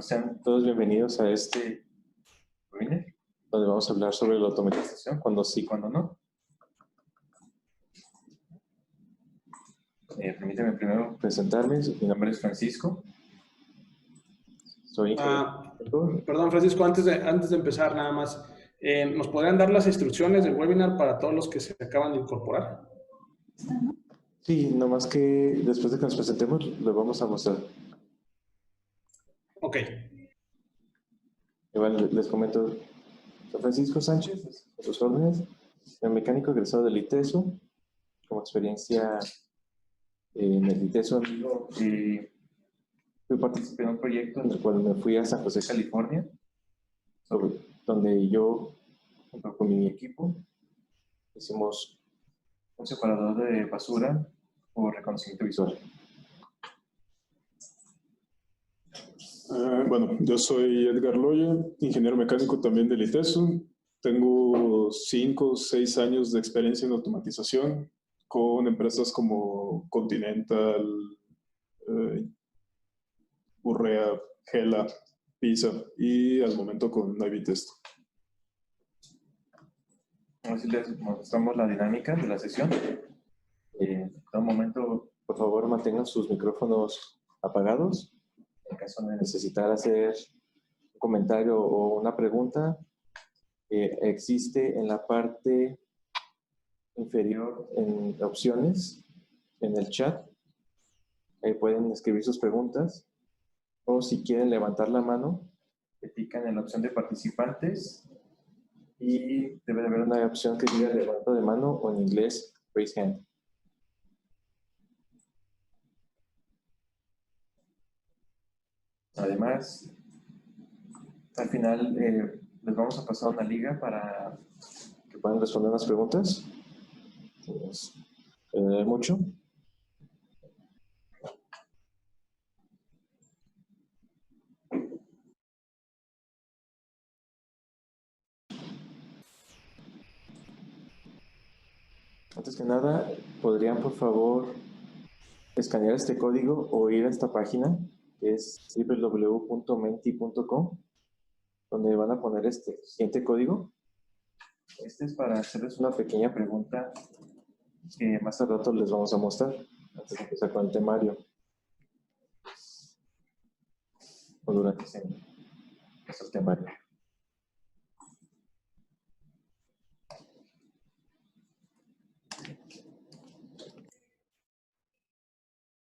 Sean todos bienvenidos a este webinar, donde vamos a hablar sobre la automatización, cuando sí, cuando no. Permítame primero presentarme. Mi nombre es Francisco. Soy ingeniero. Perdón, Francisco, antes de empezar, nada más, ¿nos podrían dar las instrucciones del webinar para todos los que se acaban de incorporar? Sí, nomás que después de que nos presentemos, lo vamos a mostrar. Ok. Igual les comento, soy Francisco Sánchez, a sus órdenes, soy mecánico egresado del ITESO, como experiencia en el ITESO participé en un proyecto en el cual me fui a San José, California, donde yo, junto con mi equipo, hicimos un separador de basura por reconocimiento visual. Bueno, yo soy Edgar Loya, ingeniero mecánico también del ITESO. Tengo 5 o 6 años de experiencia en automatización con empresas como Continental, Urrea, Gela, Pisa y al momento con Navitest. Así les mostramos la dinámica de la sesión. En todo momento, por favor, mantengan sus micrófonos apagados. En caso de necesitar hacer un comentario o una pregunta, existe en la parte inferior en opciones, en el chat. Ahí pueden escribir sus preguntas. O si quieren levantar la mano, pican en la opción de participantes y debe de haber una opción que diga levanta de mano o en inglés raise hand. Además, al final les vamos a pasar una liga para que puedan responder las preguntas. Mucho. Antes que nada, ¿podrían por favor escanear este código o ir a esta página que es www.menti.com, donde van a poner este siguiente código? Este es para hacerles una pequeña pregunta que más al rato les vamos a mostrar antes de empezar con el temario o durante el temario.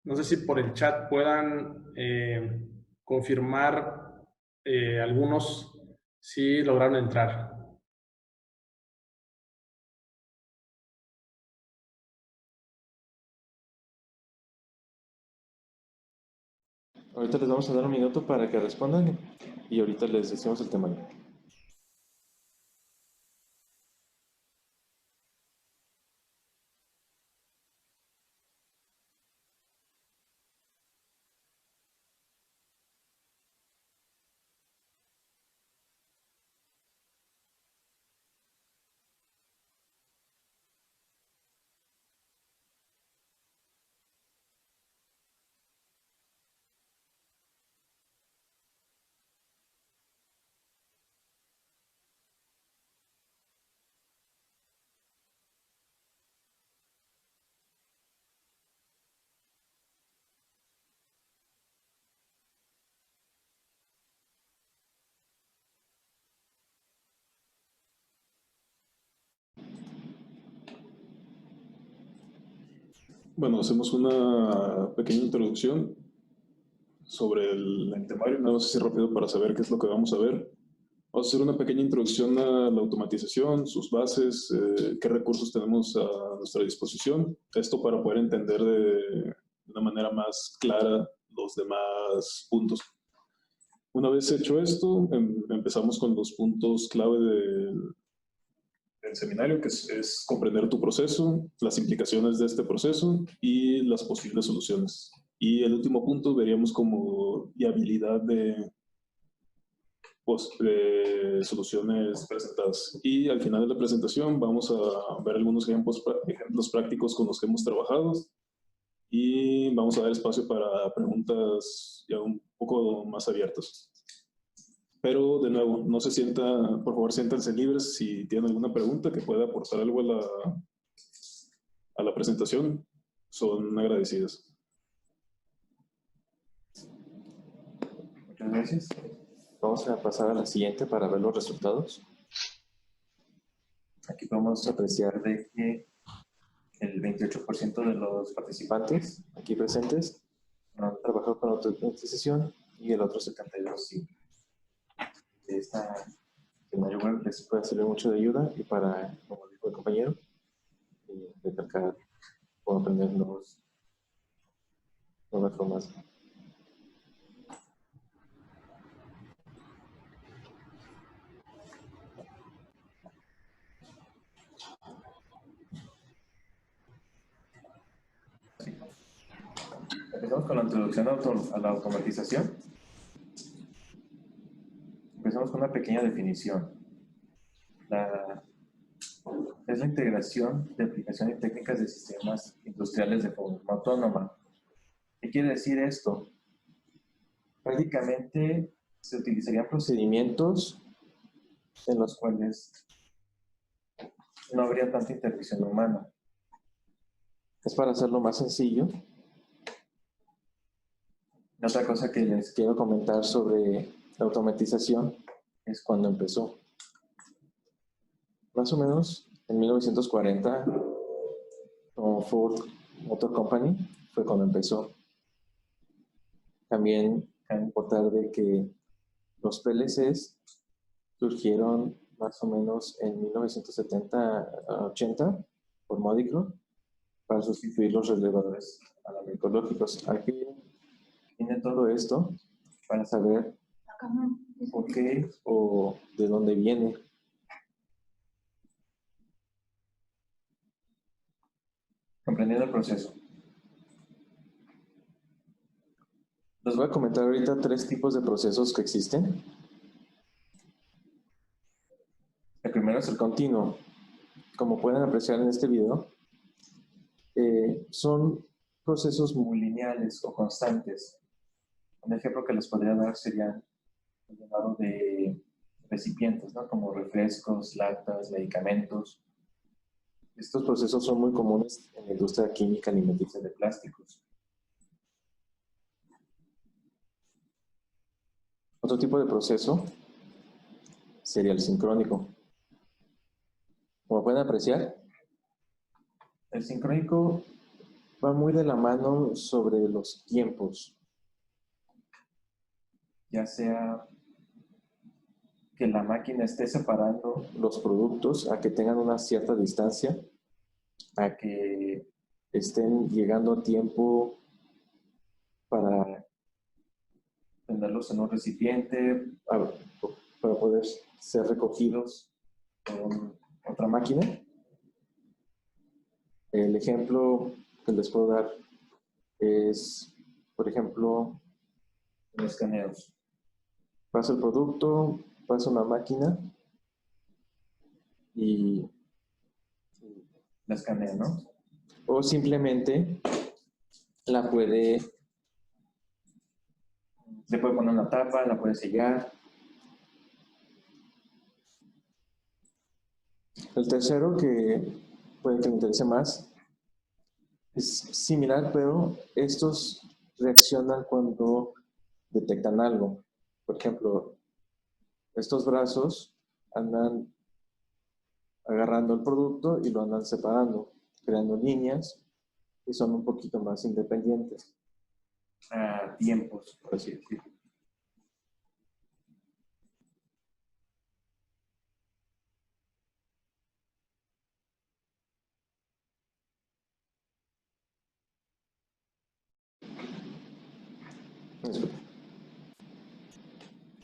No sé si por el chat puedan confirmar algunos si lograron entrar. Ahorita les vamos a dar un minuto para que respondan y ahorita les decimos el temario. Bueno, hacemos una pequeña introducción sobre el temario, nada más así rápido para saber qué es lo que vamos a ver. Vamos a hacer una pequeña introducción a la automatización, sus bases, qué recursos tenemos a nuestra disposición. Esto para poder entender de una manera más clara los demás puntos. Una vez hecho esto, empezamos con los puntos clave del seminario, que es comprender tu proceso, las implicaciones de este proceso y las posibles soluciones. Y el último punto veríamos como viabilidad de soluciones presentadas. Y al final de la presentación vamos a ver algunos ejemplos prácticos con los que hemos trabajado y vamos a dar espacio para preguntas ya un poco más abiertas. Pero, de nuevo, no se sienta, por favor, siéntanse libres si tienen alguna pregunta que pueda aportar algo a la presentación. Son agradecidas. Muchas gracias. Vamos a pasar a la siguiente para ver los resultados. Aquí podemos apreciar de que el 28% de los participantes aquí presentes han trabajado con automatización y el otro 72% sí. Esta escenario web les puede servir mucho de ayuda y para, como dijo el compañero, recalcar o aprender nuevas formas. Empezamos con la introducción a la automatización. Empezamos con una pequeña definición. Es la integración de aplicaciones y técnicas de sistemas industriales de forma autónoma. ¿Qué quiere decir esto? Prácticamente se utilizarían procedimientos en los cuales no habría tanta intervención humana. Es para hacerlo más sencillo. Otra cosa que les quiero comentar sobre la automatización es cuando empezó. Más o menos en 1940, con Ford Motor Company, fue cuando empezó. También cabe importar de que los PLCs surgieron más o menos en 1970-80 por Micro para sustituir los relevadores analógicos. Aquí viene todo esto para saber por qué o de dónde viene. Comprendiendo el proceso. Les voy a comentar ahorita 3 tipos de procesos que existen. El primero es el continuo. Como pueden apreciar en este video, son procesos muy lineales o constantes. Un ejemplo que les podría dar sería el llenado de recipientes, ¿no? Como refrescos, latas, medicamentos. Estos procesos son muy comunes en la industria química alimenticia de plásticos. Otro tipo de proceso sería el sincrónico. Como pueden apreciar, el sincrónico va muy de la mano sobre los tiempos. Ya sea que la máquina esté separando los productos a que tengan una cierta distancia, a que estén llegando a tiempo para tenerlos en un recipiente, para poder ser recogidos con otra máquina. El ejemplo que les puedo dar es, por ejemplo, en escaneos. Pasa el producto, pasa una máquina y la escanea, ¿no? O simplemente le puede poner una tapa, la puede sellar. El tercero, que puede que me interese más, es similar, pero estos reaccionan cuando detectan algo. Por ejemplo, estos brazos andan agarrando el producto y lo andan separando, creando líneas y son un poquito más independientes a tiempos, por así decirlo.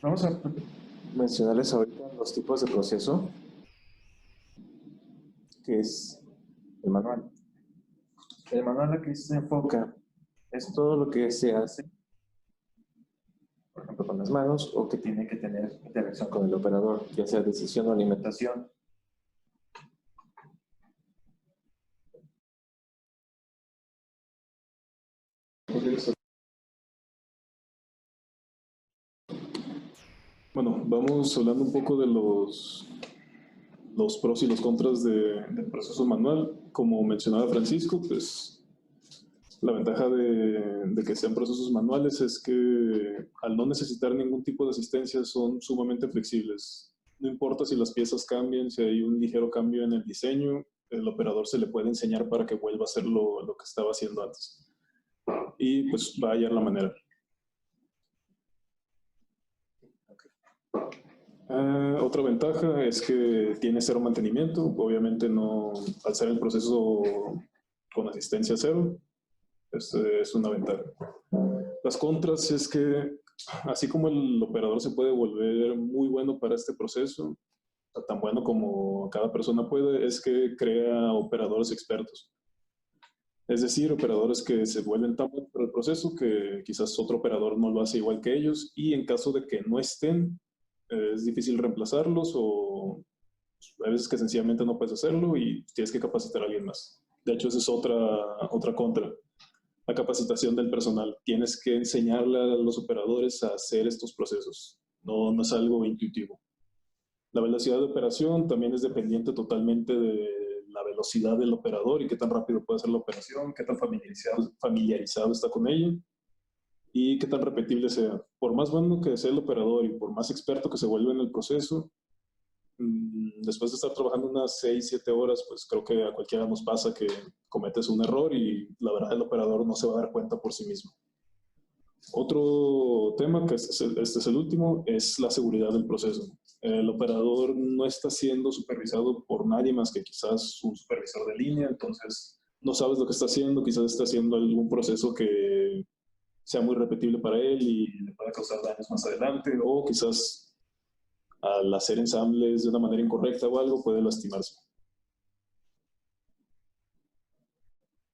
Vamos a mencionarles ahorita los tipos de proceso, que es el manual. El manual a que se enfoca es todo lo que se hace, por ejemplo, con las manos, o que tiene que tener interacción con el operador, ya sea decisión o alimentación. Bueno, vamos hablando un poco de los pros y los contras del proceso manual. Como mencionaba Francisco, pues la ventaja de que sean procesos manuales es que al no necesitar ningún tipo de asistencia son sumamente flexibles. No importa si las piezas cambian, si hay un ligero cambio en el diseño, el operador se le puede enseñar para que vuelva a hacer lo que estaba haciendo antes. Y pues va a hallar la manera. Otra ventaja es que tiene cero mantenimiento. Obviamente no, al ser el proceso con asistencia cero, es una ventaja. Las contras es que así como el operador se puede volver muy bueno para este proceso, tan bueno como cada persona puede, es que crea operadores expertos. Es decir, operadores que se vuelven tan buenos para el proceso que quizás otro operador no lo hace igual que ellos, y en caso de que no estén, es difícil reemplazarlos, o hay veces que sencillamente no puedes hacerlo y tienes que capacitar a alguien más. De hecho, esa es otra contra. La capacitación del personal. Tienes que enseñarle a los operadores a hacer estos procesos. No es algo intuitivo. La velocidad de operación también es dependiente totalmente de la velocidad del operador y qué tan rápido puede hacer la operación, qué tan familiarizado está con ella y qué tan repetible sea. Por más bueno que sea el operador y por más experto que se vuelva en el proceso, después de estar trabajando unas 6, 7 horas, pues creo que a cualquiera nos pasa que cometes un error y la verdad el operador no se va a dar cuenta por sí mismo. Otro tema, que este es el último, es la seguridad del proceso. El operador no está siendo supervisado por nadie más que quizás un supervisor de línea, entonces no sabes lo que está haciendo, quizás está haciendo algún proceso que sea muy repetible para él y le pueda causar daños más adelante, o quizás al hacer ensambles de una manera incorrecta o algo puede lastimarse.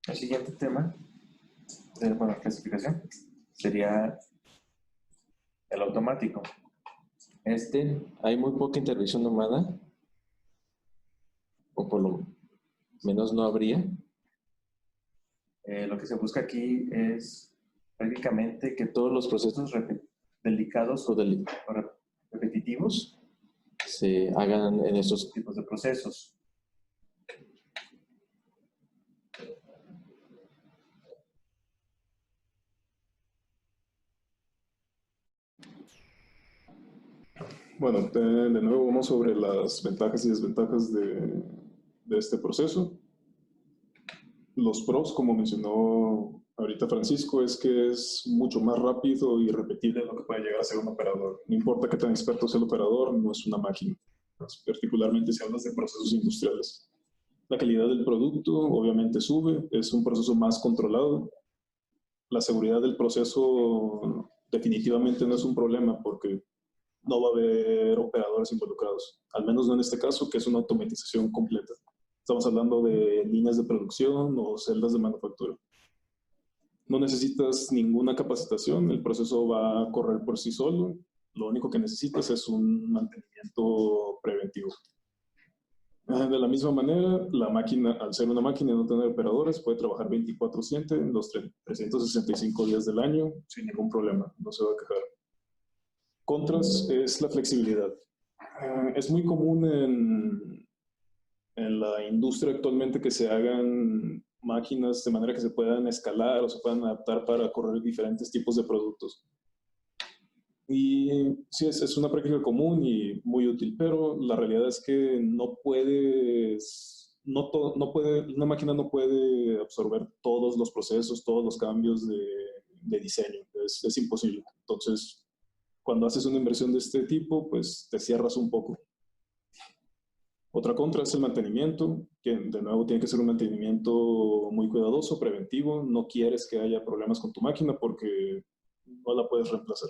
El siguiente tema, bueno, clasificación, sería el automático. Hay muy poca intervención humana, o por lo menos no habría. Lo que se busca aquí es prácticamente que todos los procesos delicados o repetitivos se hagan en estos tipos de procesos. Bueno, de nuevo vamos sobre las ventajas y desventajas de este proceso. Los pros, como mencionó ahorita Francisco, es que es mucho más rápido y repetible de lo que puede llegar a ser un operador. No importa qué tan experto sea el operador, no es una máquina, particularmente si hablas de procesos industriales. La calidad del producto obviamente sube, es un proceso más controlado. La seguridad del proceso definitivamente no es un problema porque no va a haber operadores involucrados, al menos no en este caso, que es una automatización completa. Estamos hablando de líneas de producción o celdas de manufactura. No necesitas ninguna capacitación, el proceso va a correr por sí solo. Lo único que necesitas es un mantenimiento preventivo. De la misma manera, la máquina, al ser una máquina y no tener operadores, puede trabajar 24/7 en los 365 días del año sin ningún problema, no se va a quejar. Contras es la flexibilidad. Es muy común en la industria actualmente que se hagan máquinas de manera que se puedan escalar o se puedan adaptar para correr diferentes tipos de productos. Y sí, es una práctica común y muy útil, pero la realidad es que una máquina no puede absorber todos los procesos, todos los cambios de diseño. Es imposible. Entonces, cuando haces una inversión de este tipo, pues te cierras un poco. Otra contra es el mantenimiento, que de nuevo tiene que ser un mantenimiento muy cuidadoso, preventivo. No quieres que haya problemas con tu máquina porque no la puedes reemplazar.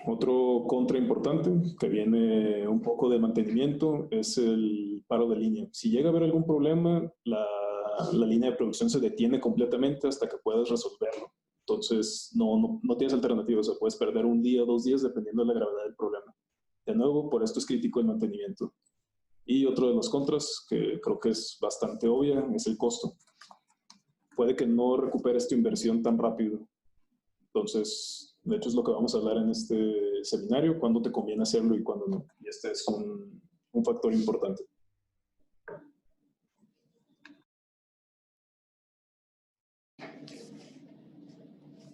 Otro contra importante que viene un poco de mantenimiento es el paro de línea. Si llega a haber algún problema, la línea de producción se detiene completamente hasta que puedas resolverlo. Entonces no tienes alternativas, o sea, puedes perder un día o 2 días dependiendo de la gravedad del problema. De nuevo, por esto es crítico el mantenimiento. Y otro de los contras, que creo que es bastante obvia, es el costo. Puede que no recuperes tu inversión tan rápido. Entonces, De hecho, es lo que vamos a hablar en este seminario, cuándo te conviene hacerlo y cuándo no. Y este es un factor importante.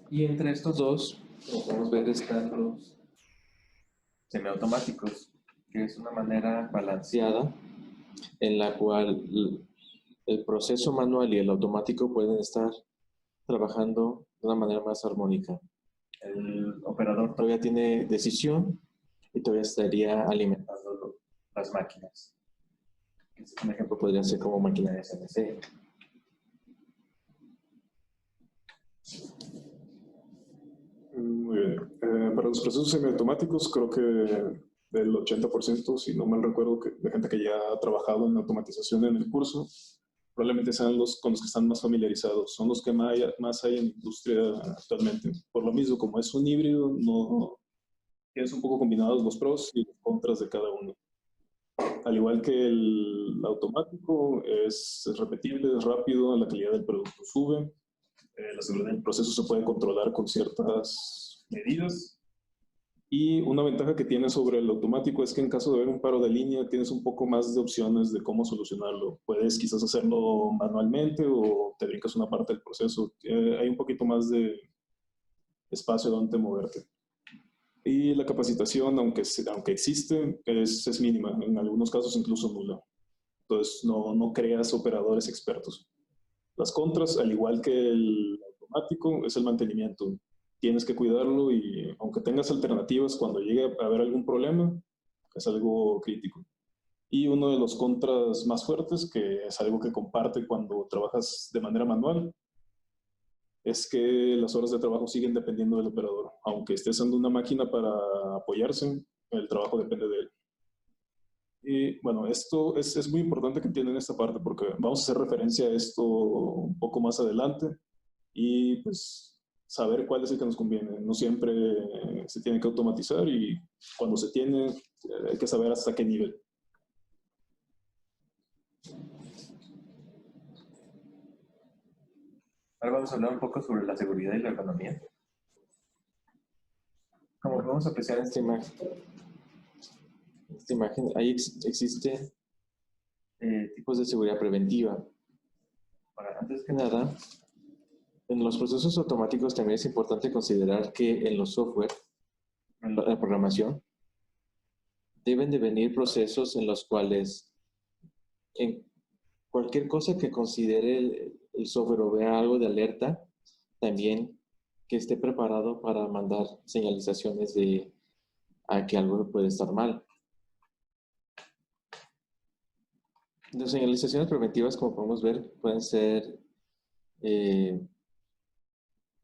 Y entre estos dos, como podemos ver, están los semiautomáticos, que es una manera balanceada en la cual el proceso manual y el automático pueden estar trabajando de una manera más armónica. El operador todavía tiene decisión y todavía estaría alimentando las máquinas. Un ejemplo podría ser como maquinaria CNC. Muy bien. Para los procesos semiautomáticos, creo que del 80%, si no mal recuerdo, de gente que ya ha trabajado en automatización en el curso, probablemente sean los con los que están más familiarizados. Son los que más hay en la industria actualmente. Por lo mismo, como es un híbrido, no tienes un poco combinados los pros y los contras de cada uno. Al igual que el automático, es repetible, es rápido, la calidad del producto sube. La seguridad del proceso se puede controlar con ciertas medidas. Y una ventaja que tiene sobre el automático es que en caso de haber un paro de línea tienes un poco más de opciones de cómo solucionarlo. Puedes quizás hacerlo manualmente o te brincas una parte del proceso. Hay un poquito más de espacio donde moverte. Y la capacitación, aunque existe, es mínima, en algunos casos incluso nula. Entonces no creas operadores expertos. Las contras, al igual que el automático, es el mantenimiento. Tienes que cuidarlo y aunque tengas alternativas, cuando llegue a haber algún problema, es algo crítico. Y uno de los contras más fuertes, que es algo que comparte cuando trabajas de manera manual, es que las horas de trabajo siguen dependiendo del operador. Aunque estés usando una máquina para apoyarse, el trabajo depende de él. Y bueno, esto es muy importante que entiendan esta parte porque vamos a hacer referencia a esto un poco más adelante y pues saber cuál es el que nos conviene. No siempre se tiene que automatizar y cuando se tiene hay que saber hasta qué nivel. Ahora vamos a hablar un poco sobre la seguridad y la ergonomía. Como podemos apreciar en esta imagen, ahí existen tipos de seguridad preventiva. Ahora, antes que nada, en los procesos automáticos también es importante considerar que en los software, en la programación, deben de venir procesos en los cuales en cualquier cosa que considere el software o vea algo de alerta, también que esté preparado para mandar señalizaciones de a que algo puede estar mal. Las señalizaciones preventivas, como podemos ver, pueden ser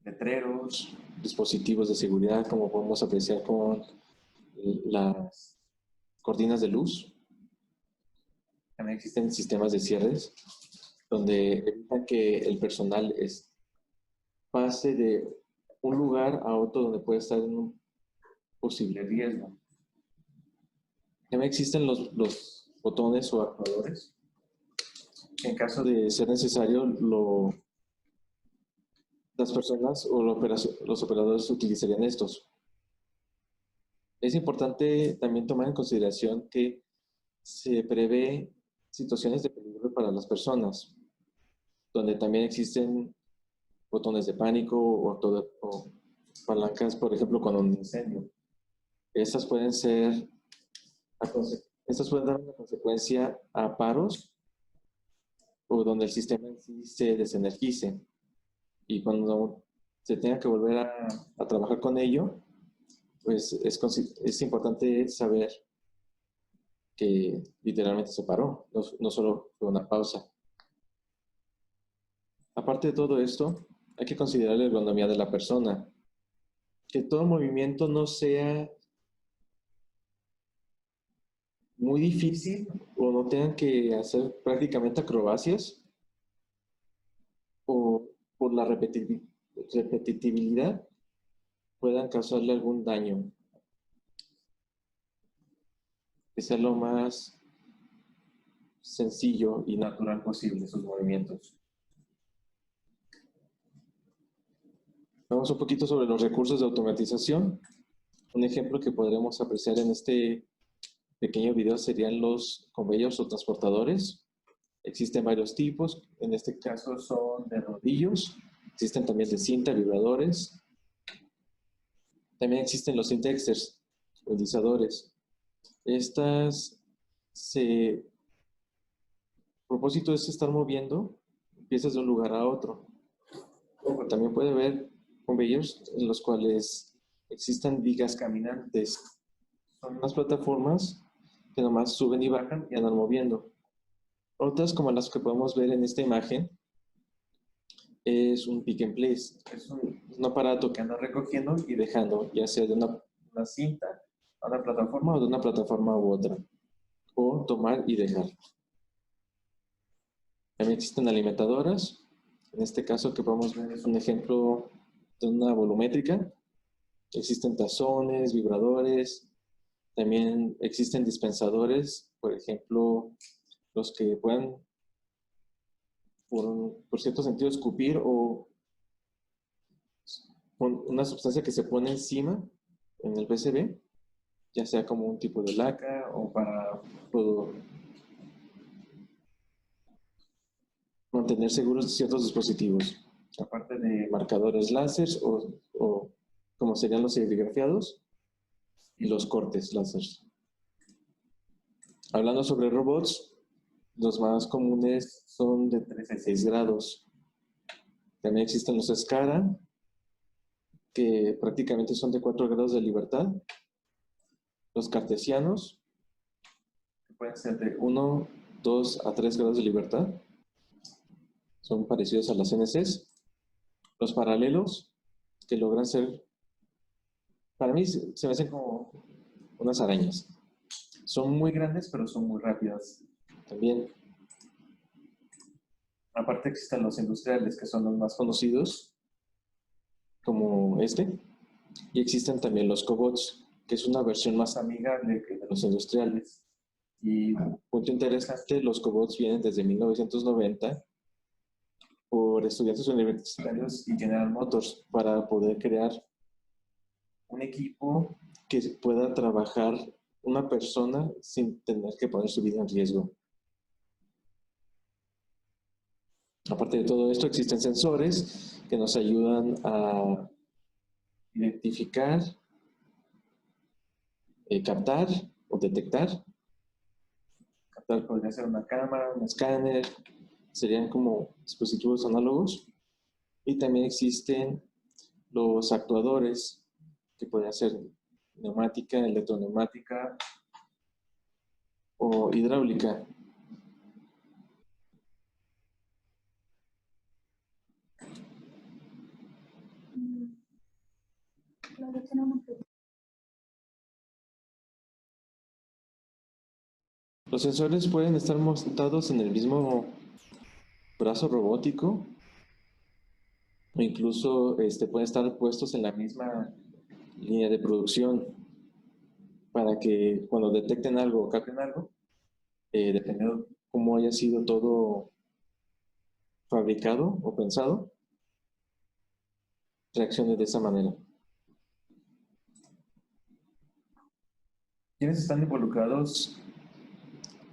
letreros, dispositivos de seguridad, como podemos apreciar con las cortinas de luz. También existen sistemas de cierres donde evitan que el personal pase de un lugar a otro donde puede estar en un posible riesgo. También existen los botones o actuadores. En caso de ser necesario, las personas o los operadores utilizarían estos. Es importante también tomar en consideración que se prevé situaciones de peligro para las personas, donde también existen botones de pánico o palancas, por ejemplo, con un incendio. Estas pueden dar una consecuencia a paros o donde el sistema en sí se desenergice. Y cuando se tenga que volver a trabajar con ello, pues es importante saber que literalmente se paró, no solo fue una pausa. Aparte de todo esto, hay que considerar la ergonomía de la persona. Que todo movimiento no sea muy difícil o no tengan que hacer prácticamente acrobacias o por la repetitividad puedan causarle algún daño. Que sea lo más sencillo y natural posible sus movimientos. Vamos un poquito sobre los recursos de automatización. Un ejemplo que podremos apreciar en este pequeño video serían los conveyors o transportadores. Existen varios tipos, en este caso son de rodillos, existen también de cinta, vibradores. También existen los indexers o deslizadores. Estas el propósito es estar moviendo piezas de un lugar a otro. También puede haber conveyors en los cuales existan vigas caminantes. Son unas plataformas que nomás suben y bajan y andan moviendo. Otras, como las que podemos ver en esta imagen, es un pick and place. Es un aparato que anda recogiendo y dejando, ya sea de una cinta a una plataforma o de una plataforma u otra. O tomar y dejar. También existen alimentadoras. En este caso que podemos ver es un ejemplo de una volumétrica. Existen tazones, vibradores. También existen dispensadores, por ejemplo, los que puedan, por cierto sentido, escupir o una sustancia que se pone encima en el PCB, ya sea como un tipo de laca o para mantener seguros ciertos dispositivos, aparte de marcadores láser o como serían los serigrafiados y los cortes láser. Hablando sobre robots, los más comunes son de 3 a 6 grados. También existen los SCARA, que prácticamente son de 4 grados de libertad. Los cartesianos, que pueden ser de 1, 2 a 3 grados de libertad. Son parecidos a las CNCs. Los paralelos, que logran ser, para mí se me hacen como unas arañas. Son muy grandes, pero son muy rápidas también. Aparte existen los industriales, que son los más conocidos, como este. Y existen también los cobots, que es una versión más amigable que de los industriales. Y punto interesante, los cobots vienen desde 1990 por estudiantes universitarios y General Motors para poder crear un equipo que pueda trabajar una persona sin tener que poner su vida en riesgo. Aparte de todo esto, existen sensores que nos ayudan a identificar, captar o detectar. Captar podría ser una cámara, un escáner, serían como dispositivos análogos. Y también existen los actuadores, que podrían ser neumática, electroneumática o hidráulica. Los sensores pueden estar montados en el mismo brazo robótico o incluso pueden estar puestos en la misma línea de producción para que cuando detecten algo o capten algo, dependiendo de cómo haya sido todo fabricado o pensado, reaccione de esa manera. ¿Quiénes están involucrados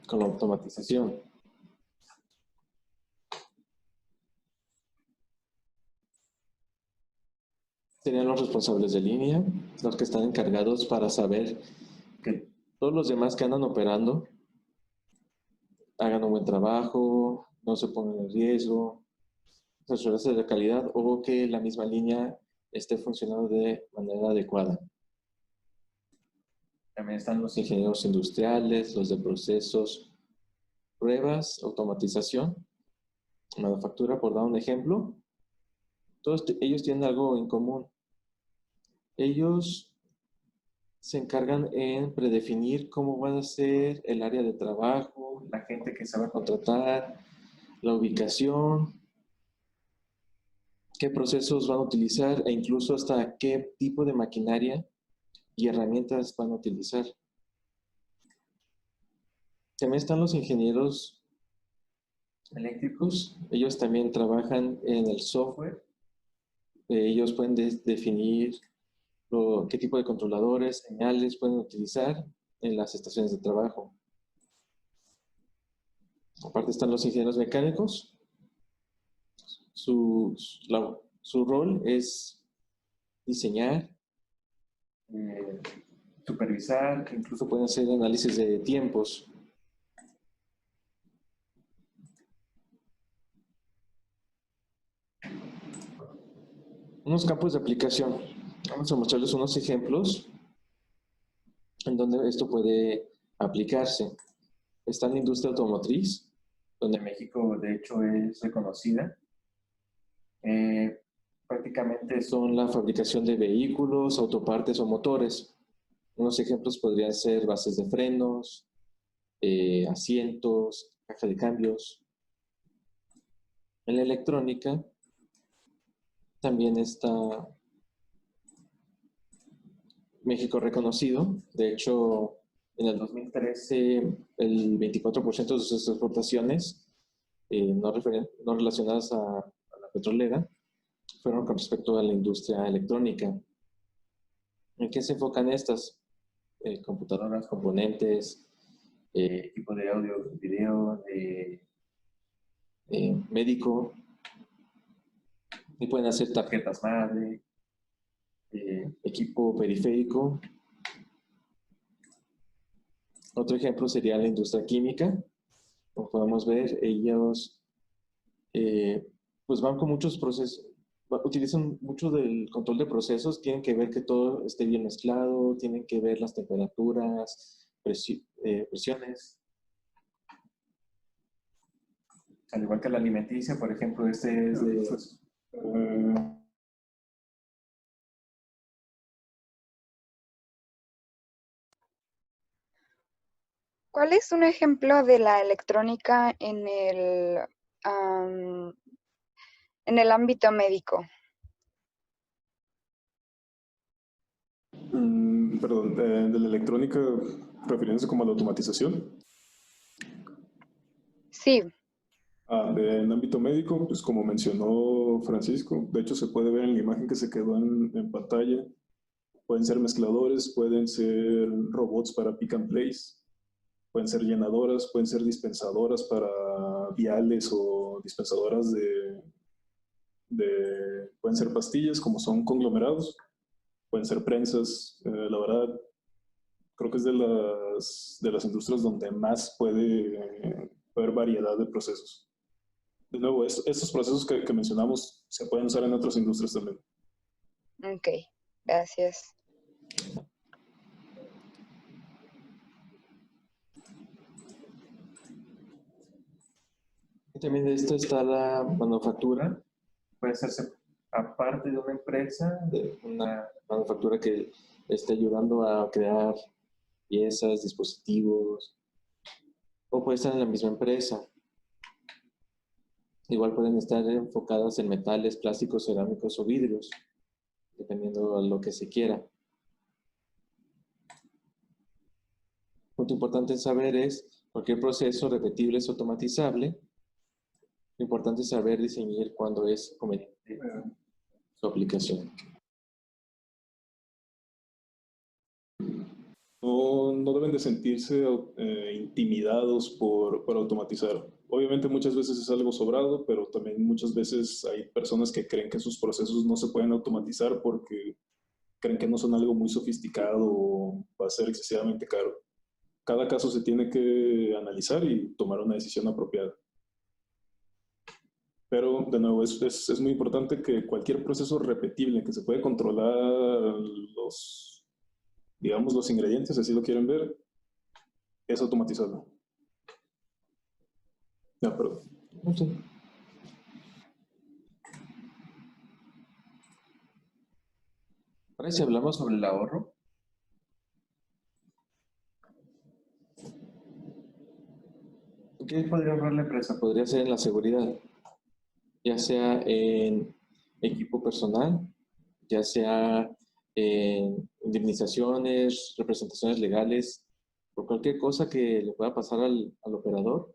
con la automatización? Serían los responsables de línea, los que están encargados para saber que todos los demás que andan operando hagan un buen trabajo, no se pongan en riesgo, asegurarse de la calidad o que la misma línea esté funcionando de manera adecuada. También están los ingenieros industriales, los de procesos, pruebas, automatización, manufactura, por dar un ejemplo. Todos ellos tienen algo en común. Ellos se encargan en predefinir cómo va a ser el área de trabajo, la gente que se va a contratar, la ubicación, qué procesos van a utilizar e incluso hasta qué tipo de maquinaria y herramientas van a utilizar. También están los ingenieros eléctricos. Ellos también trabajan en el software ellos pueden definir qué tipo de controladores, señales pueden utilizar en las estaciones de trabajo. Aparte están los ingenieros mecánicos. Su rol es diseñar, supervisar, incluso pueden hacer análisis de tiempos. Unos campos de aplicación. Vamos a mostrarles unos ejemplos en donde esto puede aplicarse. Está en la industria automotriz, donde México de hecho es reconocida. Prácticamente son la fabricación de vehículos, autopartes o motores. Unos ejemplos podrían ser bases de frenos, asientos, caja de cambios. En la electrónica también está México reconocido. De hecho, en el 2013 el 24% de sus exportaciones no relacionadas a la petrolera fueron con respecto a la industria electrónica. ¿En qué se enfocan estas? Computadoras, componentes, equipo de audio, video, médico, y pueden hacer tarjetas madre, equipo periférico. Otro ejemplo sería la industria química. Como podemos ver, ellos pues van con muchos procesos, utilizan mucho del control de procesos, tienen que ver que todo esté bien mezclado, tienen que ver las temperaturas, presiones. Al igual que la alimenticia, por ejemplo, este es de... Pues, ¿Cuál es un ejemplo de la electrónica en el ámbito médico? Perdón, de la electrónica, refiriéndose como a la automatización. Sí. En ámbito médico, pues como mencionó Francisco, de hecho se puede ver en la imagen que se quedó en pantalla, pueden ser mezcladores, pueden ser robots para pick and place, pueden ser llenadoras, pueden ser dispensadoras para viales o dispensadoras pueden ser pastillas como son conglomerados, pueden ser prensas. La verdad, creo que es de las industrias donde más puede haber variedad de procesos. De nuevo, estos procesos que mencionamos se pueden usar en otras industrias también. Ok, gracias. Y también de esto está la manufactura. Puede hacerse aparte de una empresa, de una manufactura que esté ayudando a crear piezas, dispositivos, o puede estar en la misma empresa. Igual pueden estar enfocadas en metales, plásticos, cerámicos o vidrios, dependiendo de lo que se quiera. Punto importante saber es, cualquier proceso repetible es automatizable. Lo importante es saber diseñar cuándo es conveniente su aplicación. No deben de sentirse intimidados por automatizar. Obviamente muchas veces es algo sobrado, pero también muchas veces hay personas que creen que sus procesos no se pueden automatizar porque creen que no son algo muy sofisticado o va a ser excesivamente caro. Cada caso se tiene que analizar y tomar una decisión apropiada. Pero, de nuevo, es muy importante que cualquier proceso repetible que se puede controlar digamos, los ingredientes, así lo quieren ver, es automatizado. Ya, perdón. Sí. Ahora si hablamos sobre el ahorro. ¿Qué podría ahorrar la empresa? Podría ser en la seguridad, ya sea en equipo personal, ya sea en indemnizaciones, representaciones legales, por cualquier cosa que le pueda pasar al operador,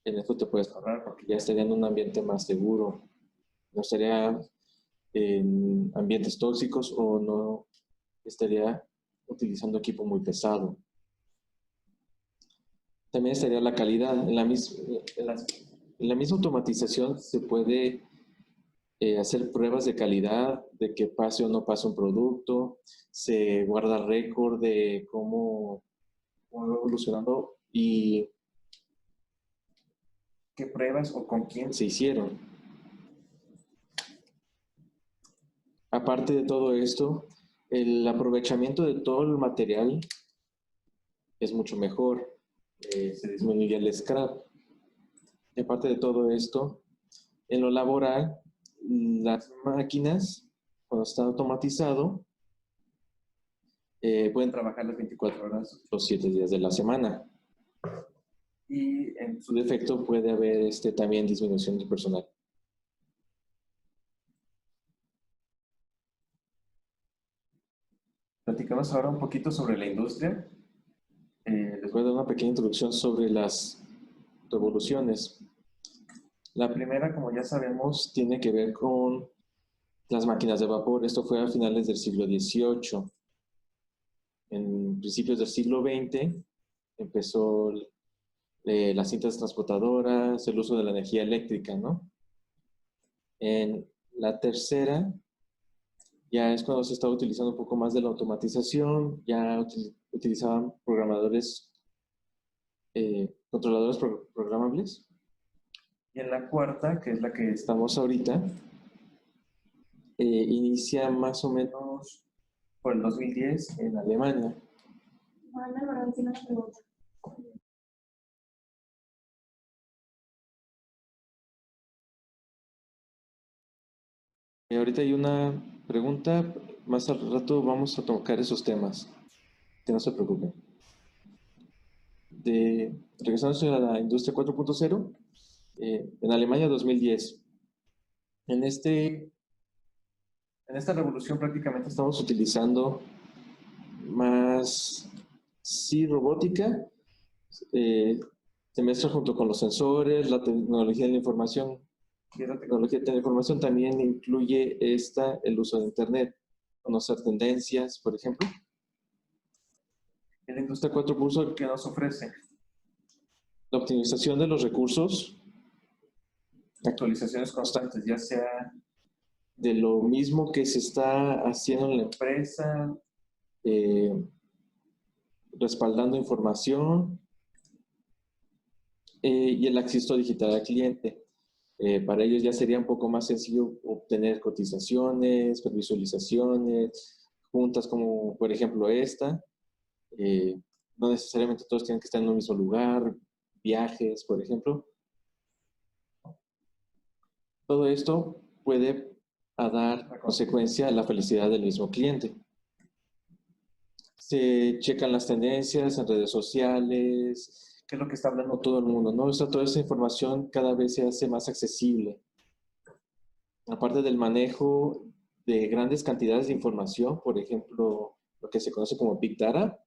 en esto te puedes ahorrar porque ya estaría en un ambiente más seguro, no estaría en ambientes tóxicos o no estaría utilizando equipo muy pesado. También estaría la calidad. En la misma automatización se puede hacer pruebas de calidad, de que pase o no pase un producto, se guarda récord de cómo va evolucionando y qué pruebas o con quién se hicieron. Aparte de todo esto, el aprovechamiento de todo el material es mucho mejor. Se disminuye el scrap. Y aparte de todo esto, en lo laboral, las máquinas, cuando está automatizado, pueden trabajar las 24 horas, los 7 días de la semana. Y en su defecto puede haber también disminución de personal. Platicamos ahora un poquito sobre la industria. Les voy a dar una pequeña introducción sobre las revoluciones. La primera, como ya sabemos, tiene que ver con las máquinas de vapor. Esto fue a finales del siglo XVIII. En principios del siglo XX empezó las cintas transportadoras, el uso de la energía eléctrica, ¿no? En la tercera, ya es cuando se estaba utilizando un poco más de la automatización, ya utilizaban programadores, controladores programables. Y en la cuarta, que es la que estamos ahorita, inicia más o menos por el 2010 en Alemania. Ana Alvarado tiene una pregunta. Ahorita hay una pregunta, más al rato vamos a tocar esos temas, que no se preocupen. Regresando a la industria 4.0, en Alemania 2010. En esta revolución prácticamente estamos utilizando más, sí, robótica, se mezcla junto con los sensores, la tecnología de la información. Y la tecnología de la información también incluye el uso de Internet, conocer tendencias, por ejemplo. En la industria 4.0, ¿qué nos ofrece? La optimización de los recursos, actualizaciones constantes, ya sea de lo mismo que se está haciendo en la empresa, respaldando información y el acceso digital al cliente. Para ellos ya sería un poco más sencillo obtener cotizaciones, previsualizaciones, juntas como por ejemplo esta. No necesariamente todos tienen que estar en un mismo lugar, viajes, por ejemplo. Todo esto puede dar a consecuencia la felicidad del mismo cliente. Se checan las tendencias en redes sociales, qué es lo que está hablando todo el mundo, ¿no? Toda esa información cada vez se hace más accesible. Aparte del manejo de grandes cantidades de información, por ejemplo, lo que se conoce como Big Data,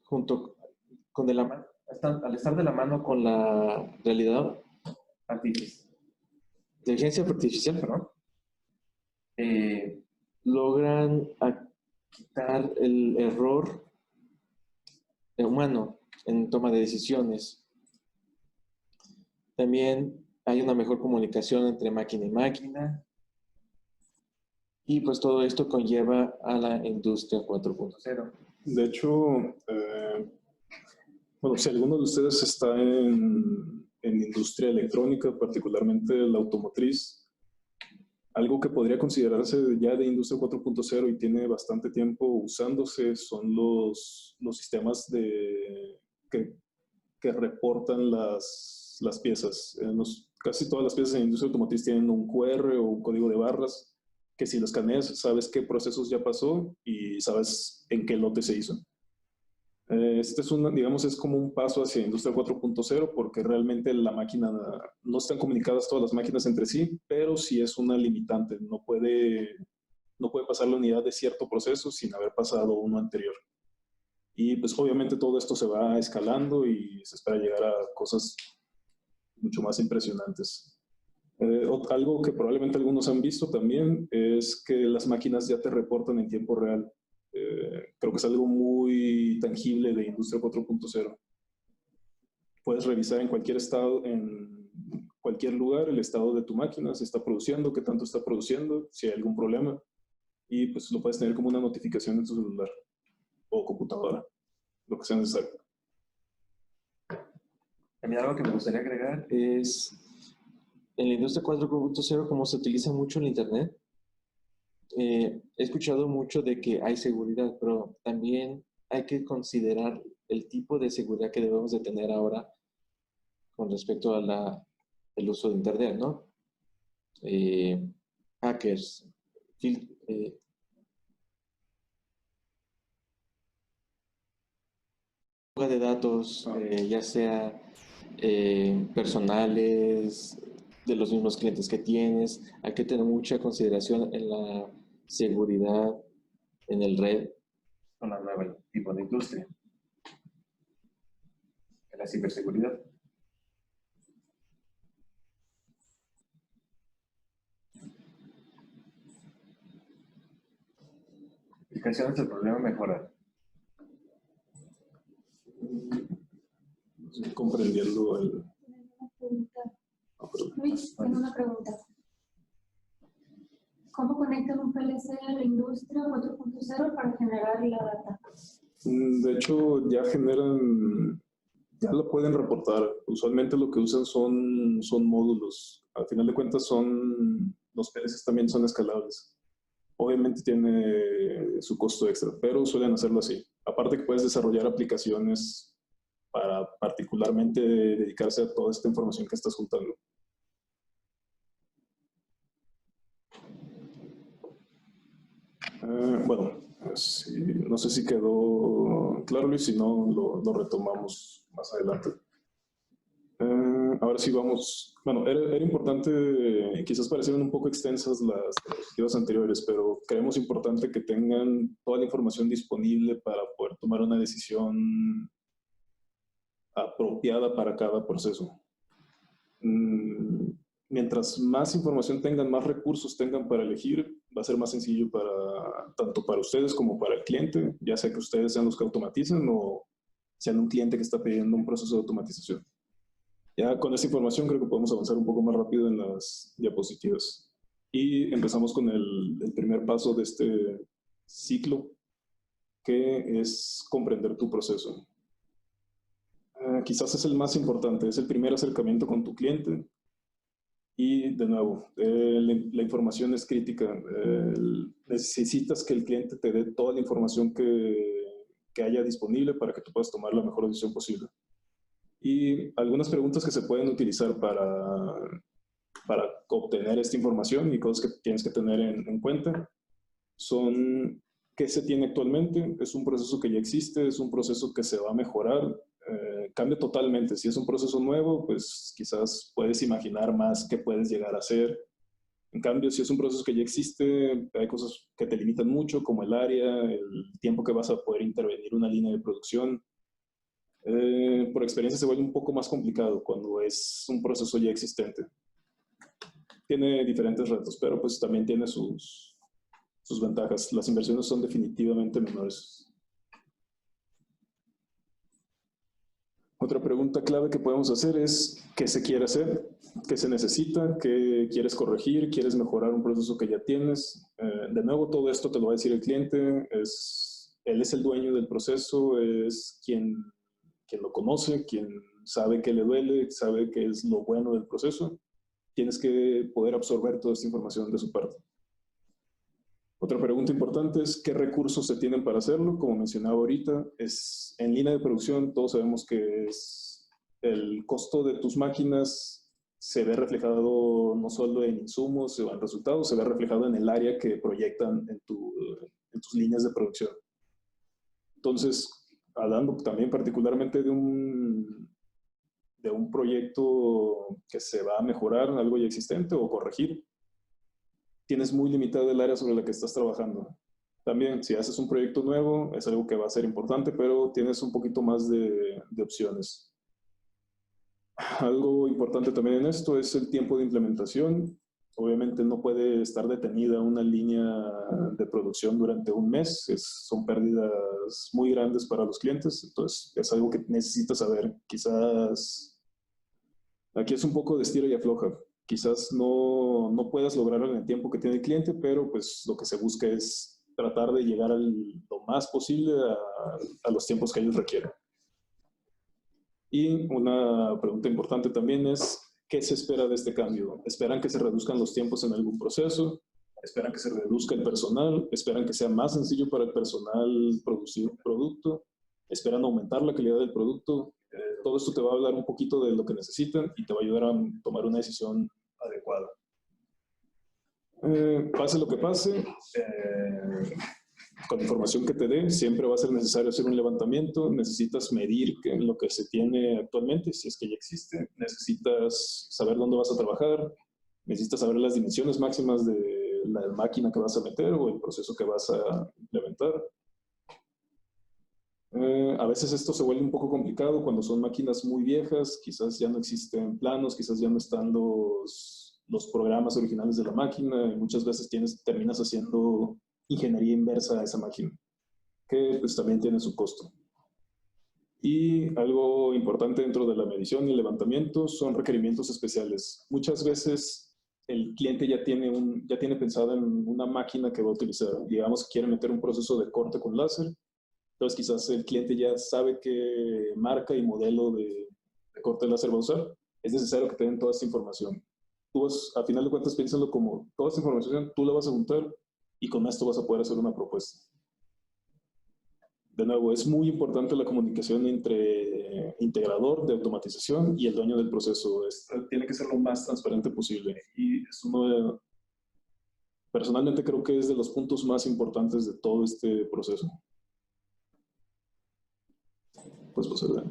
junto con al estar de la mano con la realidad artificial, inteligencia artificial, perdón, logran quitar el error humano en toma de decisiones. También hay una mejor comunicación entre máquina y máquina. Y pues todo esto conlleva a la industria 4.0. De hecho, bueno, si alguno de ustedes está en industria electrónica, particularmente la automotriz, algo que podría considerarse ya de industria 4.0 y tiene bastante tiempo usándose son los sistemas que reportan las piezas. Casi todas las piezas en industria automotriz tienen un QR o un código de barras que si lo escaneas sabes qué procesos ya pasó y sabes en qué lote se hizo. Este es digamos, es como un paso hacia industria 4.0 porque realmente la máquina, no están comunicadas todas las máquinas entre sí, pero sí es una limitante. No puede pasar la unidad de cierto proceso sin haber pasado uno anterior. Y pues obviamente todo esto se va escalando y se espera llegar a cosas mucho más impresionantes. Algo que probablemente algunos han visto también es que las máquinas ya te reportan en tiempo real. Creo que es algo muy tangible de Industria 4.0. Puedes revisar en cualquier estado, en cualquier lugar, el estado de tu máquina, si está produciendo, qué tanto está produciendo, si hay algún problema, y pues lo puedes tener como una notificación en tu celular o computadora, lo que sea necesario. A mí algo que me gustaría agregar es, en la industria 4.0, como se utiliza mucho el Internet, he escuchado mucho de que hay seguridad, pero también hay que considerar el tipo de seguridad que debemos de tener ahora con respecto a el uso de Internet, ¿no? Hackers, fuga de datos, ya sea personales, de los mismos clientes que tienes. Hay que tener mucha consideración en la seguridad en el red con la nueva tipo de industria, en la ciberseguridad. Explicaciones del problema mejorar. Comprendiendo el... Luis, tengo una pregunta. ¿Cómo conectan un PLC a la industria 4.0 para generar la data? De hecho, ya lo pueden reportar. Usualmente lo que usan son módulos. Al final de cuentas, los PLCs también son escalables. Obviamente tiene su costo extra, pero suelen hacerlo así. Aparte que puedes desarrollar aplicaciones para particularmente dedicarse a toda esta información que estás juntando. Bueno, sí, no sé si quedó claro, Luis, si no lo retomamos más adelante. Ahora sí vamos, bueno, era importante, quizás parecieron un poco extensas las diapositivas anteriores, pero creemos importante que tengan toda la información disponible para poder tomar una decisión apropiada para cada proceso. Mientras más información tengan, más recursos tengan para elegir, va a ser más sencillo tanto para ustedes como para el cliente, ya sea que ustedes sean los que automaticen o sean un cliente que está pidiendo un proceso de automatización. Ya con esta información creo que podemos avanzar un poco más rápido en las diapositivas. Y empezamos con el primer paso de este ciclo, que es comprender tu proceso. Quizás es el más importante, es el primer acercamiento con tu cliente. Y de nuevo, la información es crítica. Necesitas que el cliente te dé toda la información que haya disponible para que tú puedas tomar la mejor decisión posible. Y algunas preguntas que se pueden utilizar para obtener esta información y cosas que tienes que tener en cuenta son: ¿qué se tiene actualmente? ¿Es un proceso que ya existe? ¿Es un proceso que se va a mejorar? Cambia totalmente. Si es un proceso nuevo, pues quizás puedes imaginar más qué puedes llegar a hacer. En cambio, si es un proceso que ya existe, hay cosas que te limitan mucho, como el área, el tiempo que vas a poder intervenir una línea de producción. Por experiencia se vuelve un poco más complicado cuando es un proceso ya existente. Tiene diferentes retos, pero pues también tiene sus ventajas. Las inversiones son definitivamente menores. Otra pregunta clave que podemos hacer es: ¿qué se quiere hacer? ¿Qué se necesita? ¿Qué quieres corregir? ¿Quieres mejorar un proceso que ya tienes? De nuevo, todo esto te lo va a decir el cliente. Él es el dueño del proceso, es quien lo conoce, quien sabe qué le duele, sabe qué es lo bueno del proceso. Tienes que poder absorber toda esta información de su parte. Otra pregunta importante es: ¿qué recursos se tienen para hacerlo? Como mencionaba ahorita, es en línea de producción. Todos sabemos que el costo de tus máquinas se ve reflejado no solo en insumos o en resultados, se ve reflejado en el área que proyectan en tus líneas de producción. Entonces, hablando también particularmente de un proyecto que se va a mejorar, algo ya existente, o corregir, tienes muy limitado el área sobre la que estás trabajando. También, si haces un proyecto nuevo, es algo que va a ser importante, pero tienes un poquito más de opciones. Algo importante también en esto es el tiempo de implementación. Obviamente no puede estar detenida una línea de producción durante un mes. Son pérdidas muy grandes para los clientes. Entonces es algo que necesitas saber. Quizás aquí es un poco de estira y afloja. Quizás no puedas lograrlo en el tiempo que tiene el cliente, pero pues lo que se busca es tratar de llegar lo más posible a los tiempos que ellos requieren. Y una pregunta importante también es, ¿qué se espera de este cambio? ¿Esperan que se reduzcan los tiempos en algún proceso? ¿Esperan que se reduzca el personal? ¿Esperan que sea más sencillo para el personal producir un producto? ¿Esperan aumentar la calidad del producto? Todo esto te va a hablar un poquito de lo que necesitan y te va a ayudar a tomar una decisión adecuada. Pase lo que pase, con la información que te dé, siempre va a ser necesario hacer un levantamiento. Necesitas medir lo que se tiene actualmente, si es que ya existe. Necesitas saber dónde vas a trabajar. Necesitas saber las dimensiones máximas de la máquina que vas a meter o el proceso que vas a implementar. A veces esto se vuelve un poco complicado cuando son máquinas muy viejas. Quizás ya no existen planos, quizás ya no están los programas originales de la máquina y muchas veces terminas haciendo ingeniería inversa a esa máquina, que pues también tiene su costo. Y algo importante dentro de la medición y el levantamiento son requerimientos especiales. Muchas veces el cliente ya tiene pensado en una máquina que va a utilizar. Digamos que quiere meter un proceso de corte con láser. Entonces quizás el cliente ya sabe qué marca y modelo de corte láser va a usar. Es necesario que te den toda esta información. A final de cuentas, piénsalo como toda esta información tú la vas a juntar y con esto vas a poder hacer una propuesta. De nuevo, es muy importante la comunicación entre integrador de automatización y el dueño del proceso. Tiene que ser lo más transparente posible. Y es personalmente creo que es de los puntos más importantes de todo este proceso. Pues proceder.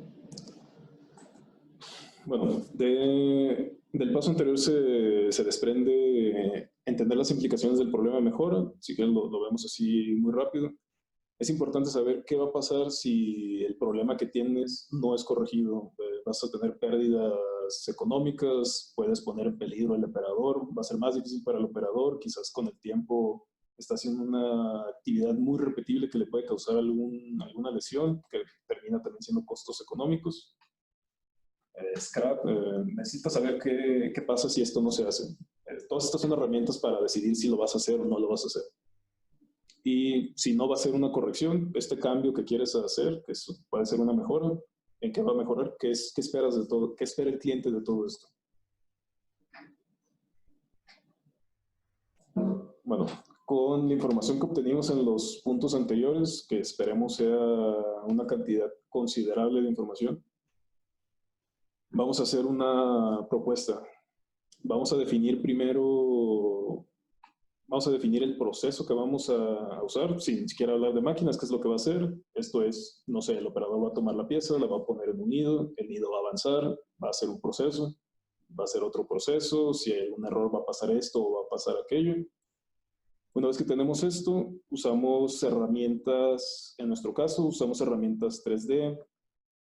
Bueno, del paso anterior se desprende entender las implicaciones del problema de mejora. Si quieren lo vemos así muy rápido. Es importante saber qué va a pasar si el problema que tienes no es corregido. Vas a tener pérdidas económicas, puedes poner en peligro el operador, va a ser más difícil para el operador, quizás con el tiempo está haciendo una actividad muy repetible que le puede causar alguna lesión, que termina también siendo costos económicos. Scrap, necesitas saber qué pasa si esto no se hace. Todas estas son herramientas para decidir si lo vas a hacer o no lo vas a hacer. Y si no va a ser una corrección, este cambio que quieres hacer, que puede ser una mejora, ¿en qué va a mejorar? ¿Qué esperas de todo? ¿Qué espera el cliente de todo esto? Bueno, con la información que obtenimos en los puntos anteriores, que esperemos sea una cantidad considerable de información, vamos a hacer una propuesta. Vamos a definir primero, vamos a definir el proceso que vamos a usar, sin siquiera hablar de máquinas, qué es lo que va a hacer. Esto es, no sé, el operador va a tomar la pieza, la va a poner en un nido, el nido va a avanzar, va a hacer un proceso, va a hacer otro proceso, si hay un error va a pasar esto o va a pasar aquello. Una vez que tenemos esto, usamos herramientas, en nuestro caso, usamos herramientas 3D,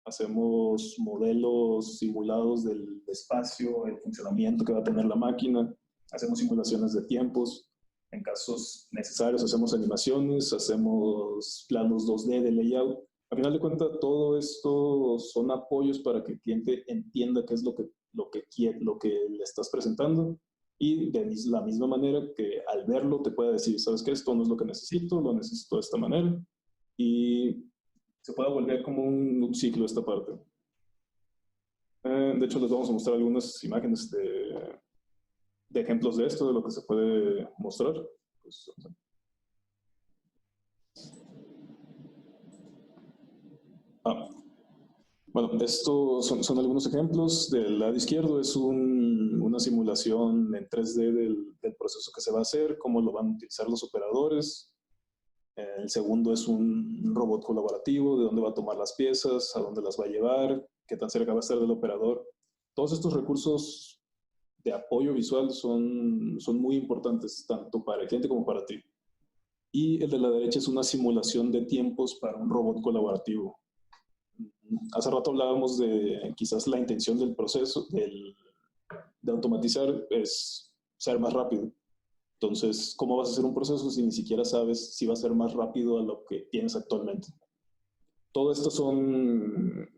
hacemos modelos simulados del espacio, el funcionamiento que va a tener la máquina, hacemos simulaciones de tiempos, en casos necesarios hacemos animaciones, hacemos planos 2D de layout. A final de cuentas, todo esto son apoyos para que el cliente entienda qué es lo que le estás presentando y de la misma manera que al verlo te pueda decir, ¿sabes qué? Esto no es lo que necesito, lo necesito de esta manera. Y se puede volver como un ciclo esta parte. De hecho, les vamos a mostrar algunas imágenes de ejemplos de esto, de lo que se puede mostrar. Pues, bueno, estos son algunos ejemplos. Del lado izquierdo es una simulación en 3D del proceso que se va a hacer, cómo lo van a utilizar los operadores. El segundo es un robot colaborativo, de dónde va a tomar las piezas, a dónde las va a llevar, qué tan cerca va a estar del operador. Todos estos recursos de apoyo visual son muy importantes, tanto para el cliente como para ti. Y el de la derecha es una simulación de tiempos para un robot colaborativo. Hace rato hablábamos de quizás la intención del proceso, de automatizar, es ser más rápido. Entonces, ¿cómo vas a hacer un proceso si ni siquiera sabes si va a ser más rápido a lo que tienes actualmente? Todo esto son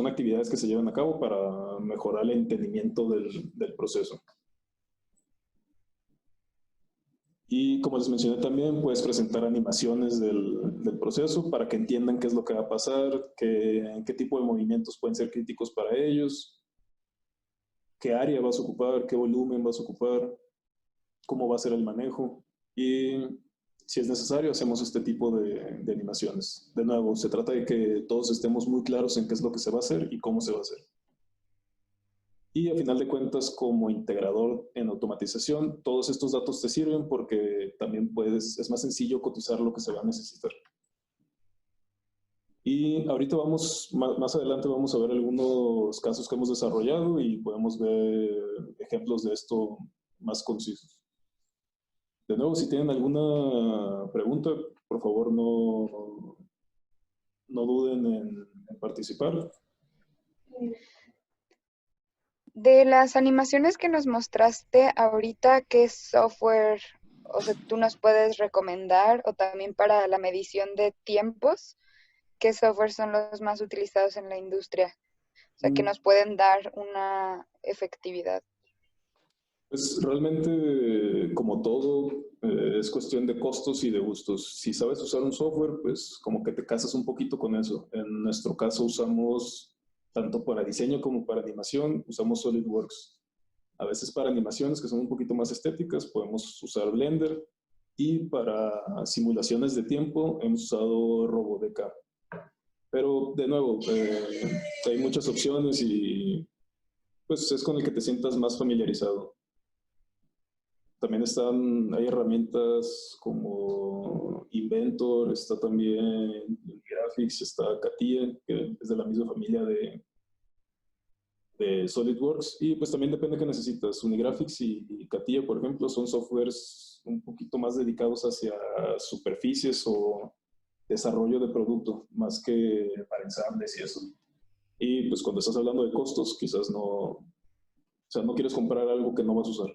actividades que se llevan a cabo para mejorar el entendimiento del proceso. Y como les mencioné también, puedes presentar animaciones del proceso para que entiendan qué es lo que va a pasar, qué tipo de movimientos pueden ser críticos para ellos, qué área vas a ocupar, qué volumen vas a ocupar, cómo va a ser el manejo. Y si es necesario, hacemos este tipo de animaciones. De nuevo, se trata de que todos estemos muy claros en qué es lo que se va a hacer y cómo se va a hacer. Y a final de cuentas, como integrador en automatización, todos estos datos te sirven porque también es más sencillo cotizar lo que se va a necesitar. Y ahorita más adelante vamos a ver algunos casos que hemos desarrollado y podemos ver ejemplos de esto más concisos. De nuevo, si tienen alguna pregunta, por favor no duden en participar. De las animaciones que nos mostraste ahorita, ¿qué software, o sea, tú nos puedes recomendar? O también para la medición de tiempos, ¿qué software son los más utilizados en la industria? O sea, que nos pueden dar una efectividad. Pues realmente, como todo, es cuestión de costos y de gustos. Si sabes usar un software, pues como que te casas un poquito con eso. En nuestro caso usamos, tanto para diseño como para animación, usamos SolidWorks. A veces para animaciones que son un poquito más estéticas, podemos usar Blender. Y para simulaciones de tiempo, hemos usado Robodeca. Pero de nuevo, hay muchas opciones y pues es con el que te sientas más familiarizado. También hay herramientas como Inventor, está también Graphics, está CATIA, que es de la misma familia de SolidWorks, y pues también depende de qué necesitas. Unigraphics y CATIA, por ejemplo, son softwares un poquito más dedicados hacia superficies o desarrollo de producto, más que para ensambles y eso. Y pues cuando estás hablando de costos, quizás no quieres comprar algo que no vas a usar.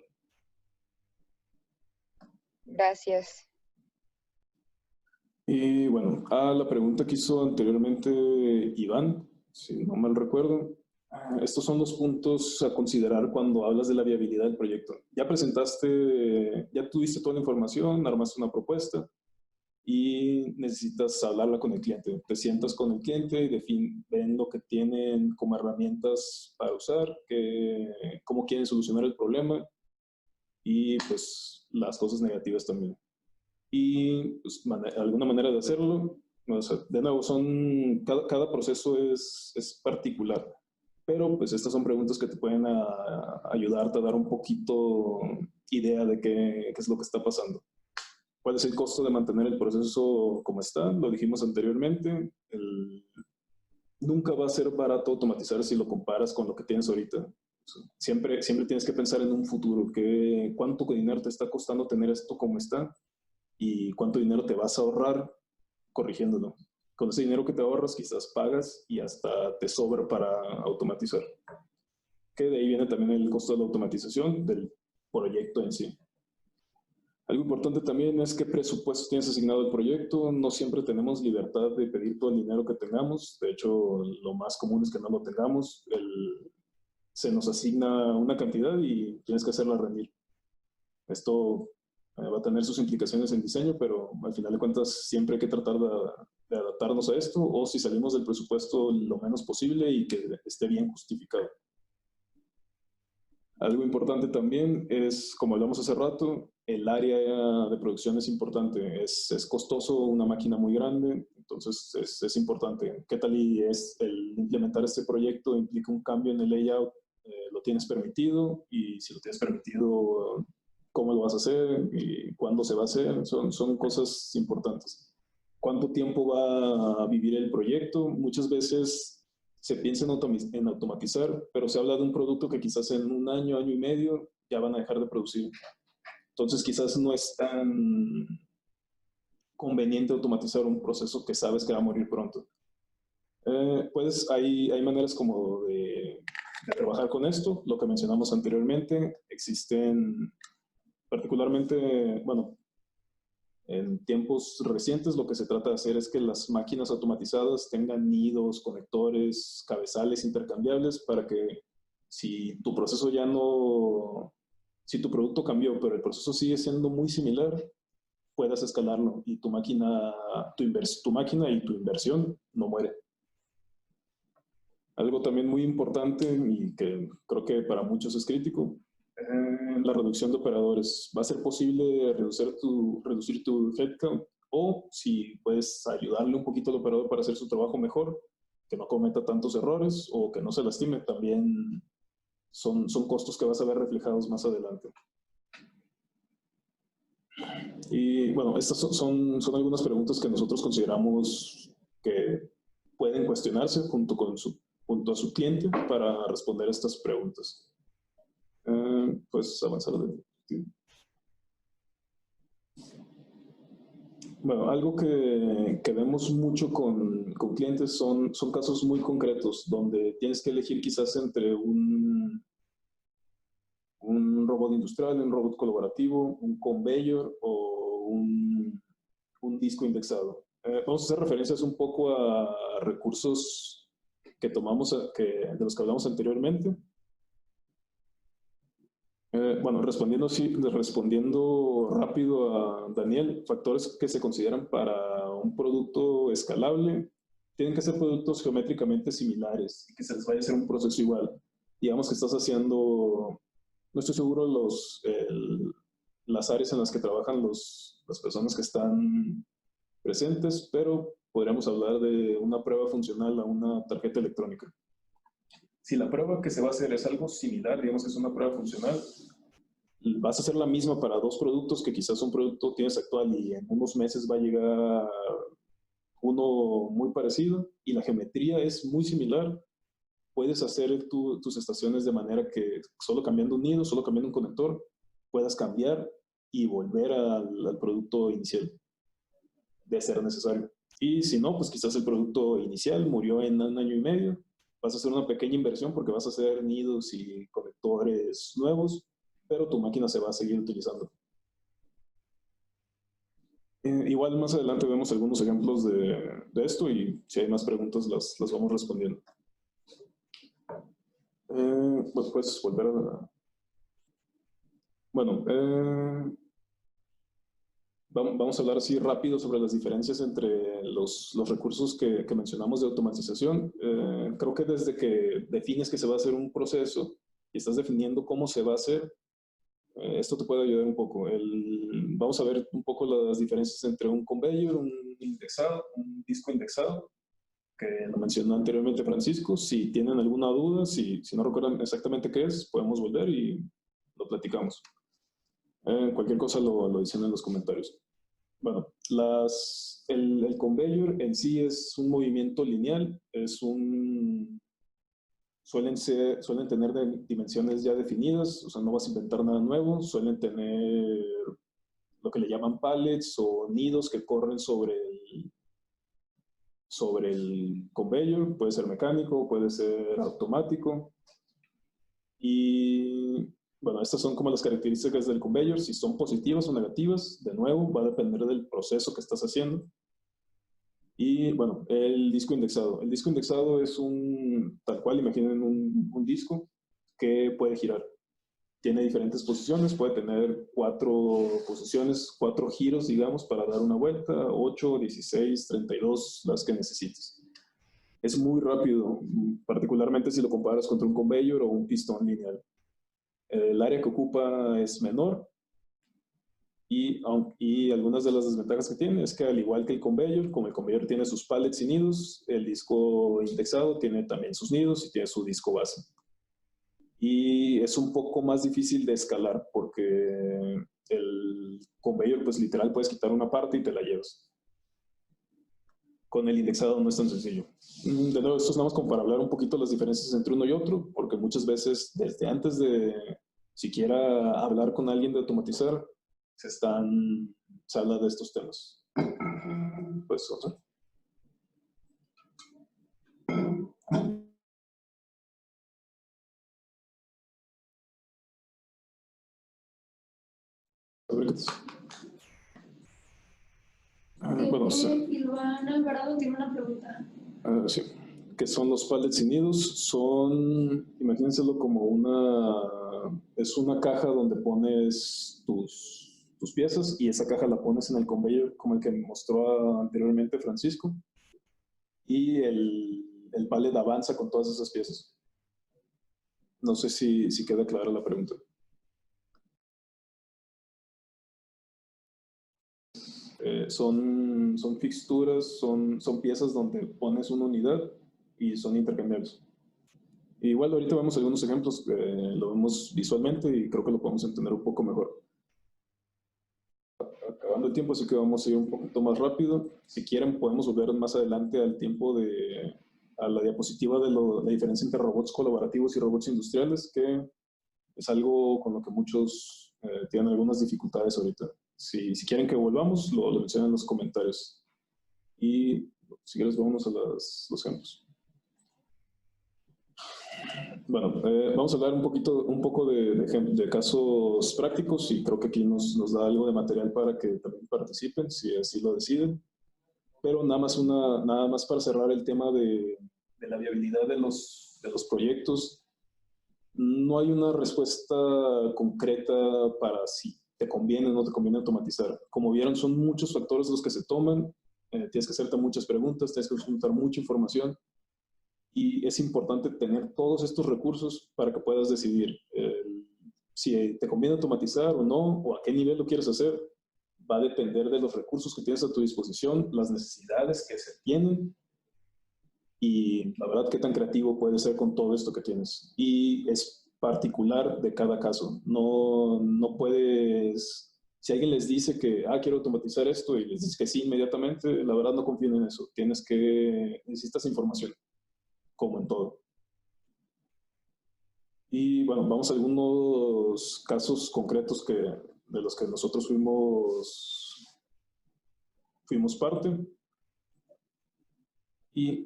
Gracias. Y bueno, a la pregunta que hizo anteriormente Iván, si no mal recuerdo, estos son los puntos a considerar cuando hablas de la viabilidad del proyecto. Ya tuviste toda la información, armaste una propuesta y necesitas hablarla con el cliente. Te sientas con el cliente y ven lo que tienen como herramientas para usar, cómo quieren solucionar el problema y pues las cosas negativas también. Y pues, alguna manera de hacerlo, o sea, de nuevo, cada proceso es particular, pero pues estas son preguntas que te pueden ayudarte a dar un poquito idea de qué es lo que está pasando. ¿Cuál es el costo de mantener el proceso como está? Lo dijimos anteriormente, nunca va a ser barato automatizar si lo comparas con lo que tienes ahorita. Siempre tienes que pensar en un futuro, cuánto dinero te está costando tener esto como está y cuánto dinero te vas a ahorrar corrigiéndolo. Con ese dinero que te ahorras quizás pagas y hasta te sobra para automatizar. Que de ahí viene también el costo de la automatización del proyecto en sí. Algo importante también es qué presupuesto tienes asignado al proyecto. No siempre tenemos libertad de pedir todo el dinero que tengamos. De hecho, lo más común es que no lo tengamos. Se nos asigna una cantidad y tienes que hacerla rendir. Esto va a tener sus implicaciones en diseño, pero al final de cuentas siempre hay que tratar de adaptarnos a esto, o si salimos del presupuesto lo menos posible y que esté bien justificado. Algo importante también es, como hablamos hace rato, el área de producción es importante. Es costoso una máquina muy grande, entonces es importante. ¿Qué tal y es el implementar este proyecto implica un cambio en el layout? ¿Lo tienes permitido? Y si lo tienes permitido, ¿cómo lo vas a hacer? ¿Y cuándo se va a hacer? Son cosas importantes. ¿Cuánto tiempo va a vivir el proyecto? Muchas veces se piensa en automatizar, pero se habla de un producto que quizás en un año, año y medio, ya van a dejar de producir. Entonces quizás no es tan conveniente automatizar un proceso que sabes que va a morir pronto. Hay maneras como de trabajar con esto. Lo que mencionamos anteriormente, existen particularmente, bueno, en tiempos recientes lo que se trata de hacer es que las máquinas automatizadas tengan nidos, conectores, cabezales intercambiables para que si tu proceso ya no, si tu producto cambió, pero el proceso sigue siendo muy similar, puedas escalarlo y tu máquina y tu inversión no muere. Algo también muy importante y que creo que para muchos es crítico, la reducción de operadores. Va a ser posible reducir tu headcount, o si puedes ayudarle un poquito al operador para hacer su trabajo mejor, que no cometa tantos errores o que no se lastime, también son costos que vas a ver reflejados más adelante. Y bueno, estas son algunas preguntas que nosotros consideramos que pueden cuestionarse junto a su cliente para responder a estas preguntas. Pues avanzar de... Bueno, algo que vemos mucho con clientes son casos muy concretos, donde tienes que elegir quizás entre un robot industrial, un robot colaborativo, un conveyor o un disco indexado. Vamos a hacer referencias un poco a recursos que tomamos, de los que hablamos anteriormente. Bueno, respondiendo rápido a Daniel, factores que se consideran para un producto escalable, tienen que ser productos geométricamente similares y que se les vaya a hacer un proceso igual. Digamos que estás haciendo, no estoy seguro las áreas en las que trabajan las personas que están presentes, pero podríamos hablar de una prueba funcional a una tarjeta electrónica. Si la prueba que se va a hacer es algo similar, digamos que es una prueba funcional, vas a hacer la misma para dos productos que quizás un producto tienes actual y en unos meses va a llegar uno muy parecido y la geometría es muy similar. Puedes hacer tus estaciones de manera que solo cambiando un nido, solo cambiando un conector, puedas cambiar y volver al producto inicial, de ser necesario. Y si no, pues quizás el producto inicial murió en 1 año y medio, vas a hacer una pequeña inversión porque vas a hacer nidos y conectores nuevos, pero tu máquina se va a seguir utilizando. Igual más adelante vemos algunos ejemplos de esto y si hay más preguntas las vamos respondiendo. Pues puedes volver a... Bueno, vamos a hablar así rápido sobre las diferencias entre los recursos que mencionamos de automatización. Creo que desde que defines que se va a hacer un proceso y estás definiendo cómo se va a hacer, esto te puede ayudar un poco. Vamos a ver un poco las diferencias entre un conveyor, un disco indexado, que lo mencionó anteriormente Francisco. Si tienen alguna duda, si no recuerdan exactamente qué es, podemos volver y lo platicamos. Cualquier cosa lo dicen en los comentarios. Bueno, el conveyor en sí es un movimiento lineal, suelen tener dimensiones ya definidas, o sea, no vas a inventar nada nuevo, suelen tener lo que le llaman pallets o nidos que corren sobre el conveyor, puede ser mecánico, puede ser automático. Y bueno, estas son como las características del conveyor. Si son positivas o negativas, de nuevo, va a depender del proceso que estás haciendo. Y bueno, el disco indexado. El disco indexado es tal cual, imaginen un disco que puede girar. Tiene diferentes posiciones, puede tener 4 posiciones, 4 giros, digamos, para dar una vuelta, 8, 16, 32, las que necesites. Es muy rápido, particularmente si lo comparas contra un conveyor o un pistón lineal. El área que ocupa es menor y algunas de las desventajas que tiene es que, al igual que el conveyor, como el conveyor tiene sus pallets y nidos, el disco indexado tiene también sus nidos y tiene su disco base. Y es un poco más difícil de escalar porque el conveyor, pues literal, puedes quitar una parte y te la llevas. Con el indexado no es tan sencillo. De nuevo, esto es nada más como para hablar un poquito de las diferencias entre uno y otro, porque muchas veces, desde antes de siquiera hablar con alguien de automatizar, se habla de estos temas. Pues, o sea. vamos a... Iván Alvarado tiene una pregunta. Sí. ¿Qué son los pallets sin nidos? Son, imagínenselo como es una caja donde pones tus piezas y esa caja la pones en el conveyor como el que mostró anteriormente Francisco y el pallet avanza con todas esas piezas. No sé si queda clara la pregunta. Son fixturas, son piezas donde pones una unidad y son intercambiables. Igual ahorita vemos algunos ejemplos, lo vemos visualmente y creo que lo podemos entender un poco mejor. Acabando el tiempo, así que vamos a ir un poquito más rápido. Si quieren, podemos volver más adelante al tiempo a la diapositiva de la diferencia entre robots colaborativos y robots industriales, que es algo con lo que muchos tienen algunas dificultades ahorita. Si quieren que volvamos, lo mencionan en los comentarios. Y si quieres, vámonos a los ejemplos. Bueno, vamos a hablar un poco de casos prácticos y creo que aquí nos da algo de material para que también participen, si así lo deciden. Pero nada más para cerrar el tema de la viabilidad de los proyectos, no hay una respuesta concreta para si te conviene o no te conviene automatizar. Como vieron, son muchos factores los que se toman, tienes que hacerte muchas preguntas, tienes que juntar mucha información. Y es importante tener todos estos recursos para que puedas decidir si te conviene automatizar o no, o a qué nivel lo quieres hacer. Va a depender de los recursos que tienes a tu disposición, las necesidades que se tienen y la verdad qué tan creativo puedes ser con todo esto que tienes. Y es particular de cada caso. No puedes... Si alguien les dice que quiero automatizar esto y les dices que sí inmediatamente, la verdad no confíen en eso. Necesitas información, como en todo. Y bueno, vamos a algunos casos concretos de los que nosotros fuimos parte.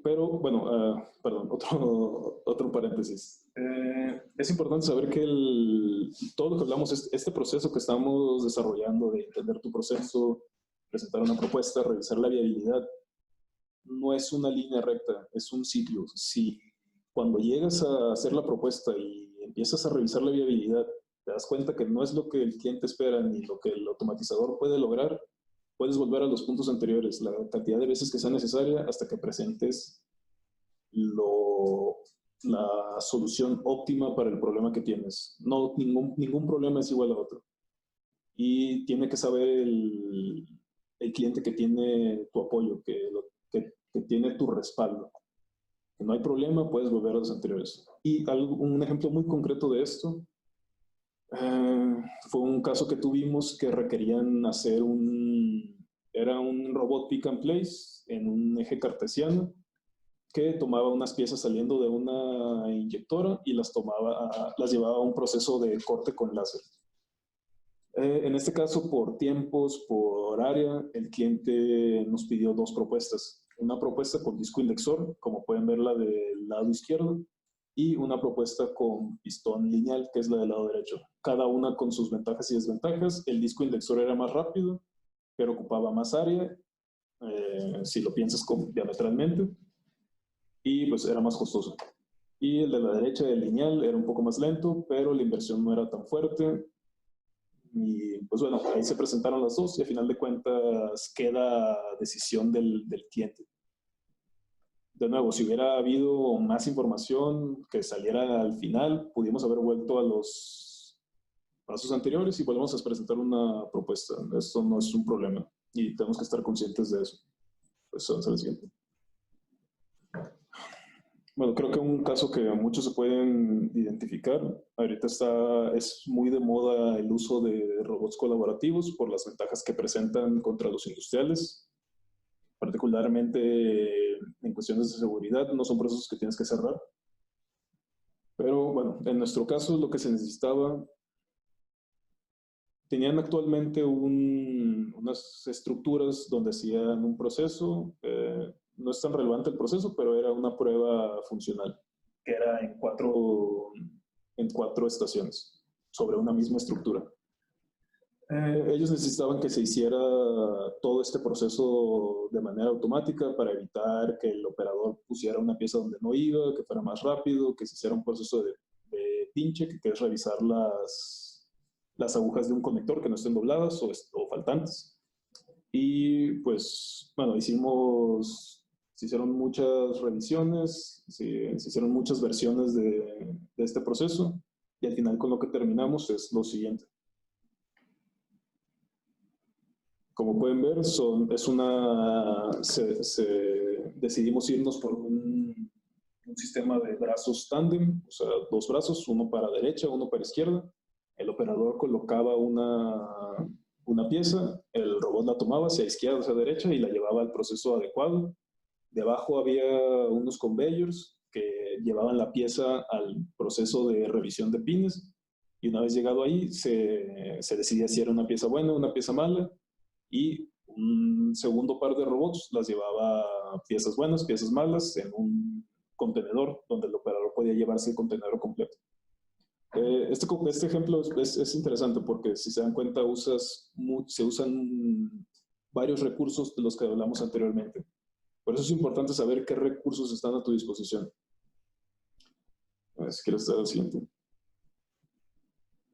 Pero bueno, perdón, otro paréntesis. Es importante saber que todo lo que hablamos, este proceso que estamos desarrollando de entender tu proceso, presentar una propuesta, revisar la viabilidad, no es una línea recta, es un ciclo. Si cuando llegas a hacer la propuesta y empiezas a revisar la viabilidad, te das cuenta que no es lo que el cliente espera ni lo que el automatizador puede lograr, puedes volver a los puntos anteriores, la cantidad de veces que sea necesaria hasta que presentes la solución óptima para el problema que tienes. No, ningún problema es igual a otro. Y tiene que saber el cliente que tiene tu apoyo, que tiene tu respaldo. Que no hay problema, puedes volver a los anteriores. Y un ejemplo muy concreto de esto fue un caso que tuvimos que requerían hacer era un robot pick and place en un eje cartesiano que tomaba unas piezas saliendo de una inyectora y las llevaba a un proceso de corte con láser. En este caso, por tiempos, por área, el cliente nos pidió dos propuestas. Una propuesta con disco indexor, como pueden ver la del lado izquierdo, y una propuesta con pistón lineal, que es la del lado derecho. Cada una con sus ventajas y desventajas. El disco indexor era más rápido, pero ocupaba más área, si lo piensas diametralmente, y pues era más costoso. Y el de la derecha, el lineal, era un poco más lento, pero la inversión no era tan fuerte. Y pues bueno, ahí se presentaron las dos y a final de cuentas queda decisión del cliente. De nuevo, si hubiera habido más información que saliera al final, pudimos haber vuelto a los pasos anteriores y volvemos a presentar una propuesta. Esto no es un problema y tenemos que estar conscientes de eso. Pues vamos al siguiente. Bueno, creo que un caso que muchos se pueden identificar, ahorita es muy de moda el uso de robots colaborativos por las ventajas que presentan contra los industriales, particularmente en cuestiones de seguridad, no son procesos que tienes que cerrar. Pero bueno, en nuestro caso lo que se necesitaba, tenían actualmente unas estructuras donde hacían un proceso, no es tan relevante el proceso, pero era una prueba funcional, que era en cuatro estaciones, sobre una misma estructura. Ellos necesitaban que se hiciera todo este proceso de manera automática para evitar que el operador pusiera una pieza donde no iba, que fuera más rápido, que se hiciera un proceso de pinche, que es revisar las agujas de un conector que no estén dobladas o faltantes. Y pues, bueno, se hicieron muchas revisiones, se hicieron muchas versiones de este proceso y al final con lo que terminamos es lo siguiente. Como pueden ver, decidimos irnos por un sistema de brazos tándem, o sea, 2 brazos, uno para derecha, uno para izquierda. El operador colocaba una pieza, el robot la tomaba hacia izquierda, hacia derecha y la llevaba al proceso adecuado. Debajo había unos conveyors que llevaban la pieza al proceso de revisión de pines y una vez llegado ahí se decidía si era una pieza buena o una pieza mala y un segundo par de robots las llevaba piezas buenas, piezas malas en un contenedor donde el operador podía llevarse el contenedor completo. Este ejemplo es interesante porque si se dan cuenta se usan varios recursos de los que hablamos anteriormente. Por eso es importante saber qué recursos están a tu disposición. A ver si quieres dar al siguiente.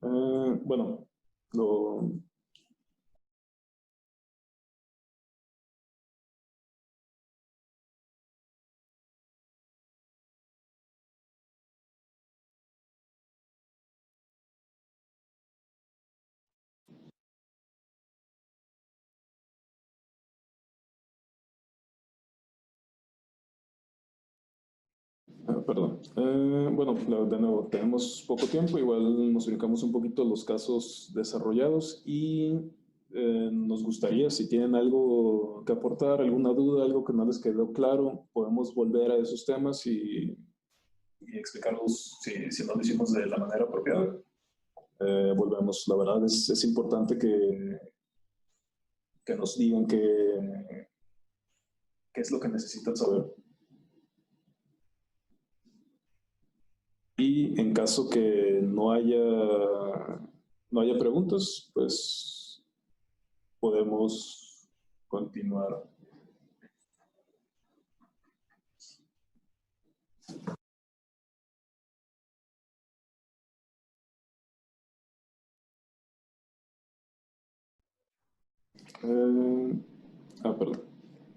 Bueno, perdón. Bueno, de nuevo, tenemos poco tiempo, igual nos ubicamos un poquito a los casos desarrollados y nos gustaría, si tienen algo que aportar, alguna duda, algo que no les quedó claro, podemos volver a esos temas y explicarlos si no lo hicimos de la manera apropiada. Volvemos, la verdad es importante que nos digan qué es lo que necesitan saber. Y en caso que no haya preguntas, pues podemos continuar. Perdón.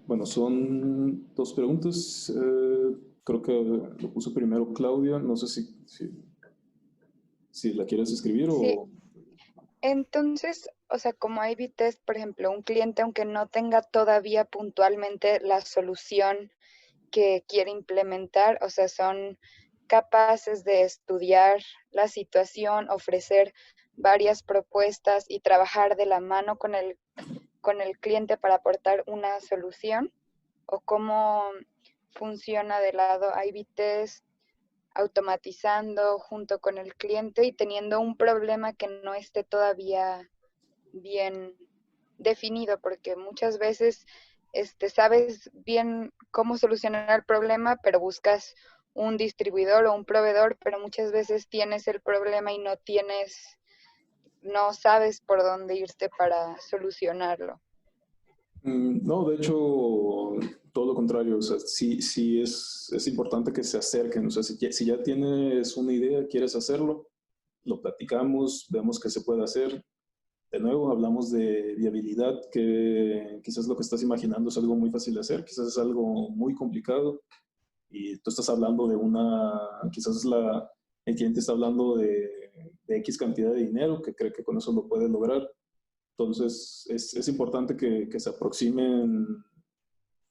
Bueno, son 2 preguntas. Creo que lo puso primero Claudia. No sé si la quieres escribir Sí. o... Entonces, o sea, como A/B test, por ejemplo, un cliente, aunque no tenga todavía puntualmente la solución que quiere implementar, o sea, son capaces de estudiar la situación, ofrecer varias propuestas y trabajar de la mano con el cliente para aportar una solución, o cómo funciona de lado A/B test, automatizando junto con el cliente y teniendo un problema que no esté todavía bien definido, porque muchas veces sabes bien cómo solucionar el problema, pero buscas un distribuidor o un proveedor, pero muchas veces tienes el problema y no sabes por dónde irte para solucionarlo. No, de hecho, todo lo contrario. O sea, sí es importante que se acerquen. O sea, si ya tienes una idea, quieres hacerlo, lo platicamos, vemos qué se puede hacer. De nuevo, hablamos de viabilidad, que quizás lo que estás imaginando es algo muy fácil de hacer, quizás es algo muy complicado y tú estás hablando de quizás el cliente está hablando de X cantidad de dinero, que cree que con eso lo puede lograr. Entonces, es importante que se aproximen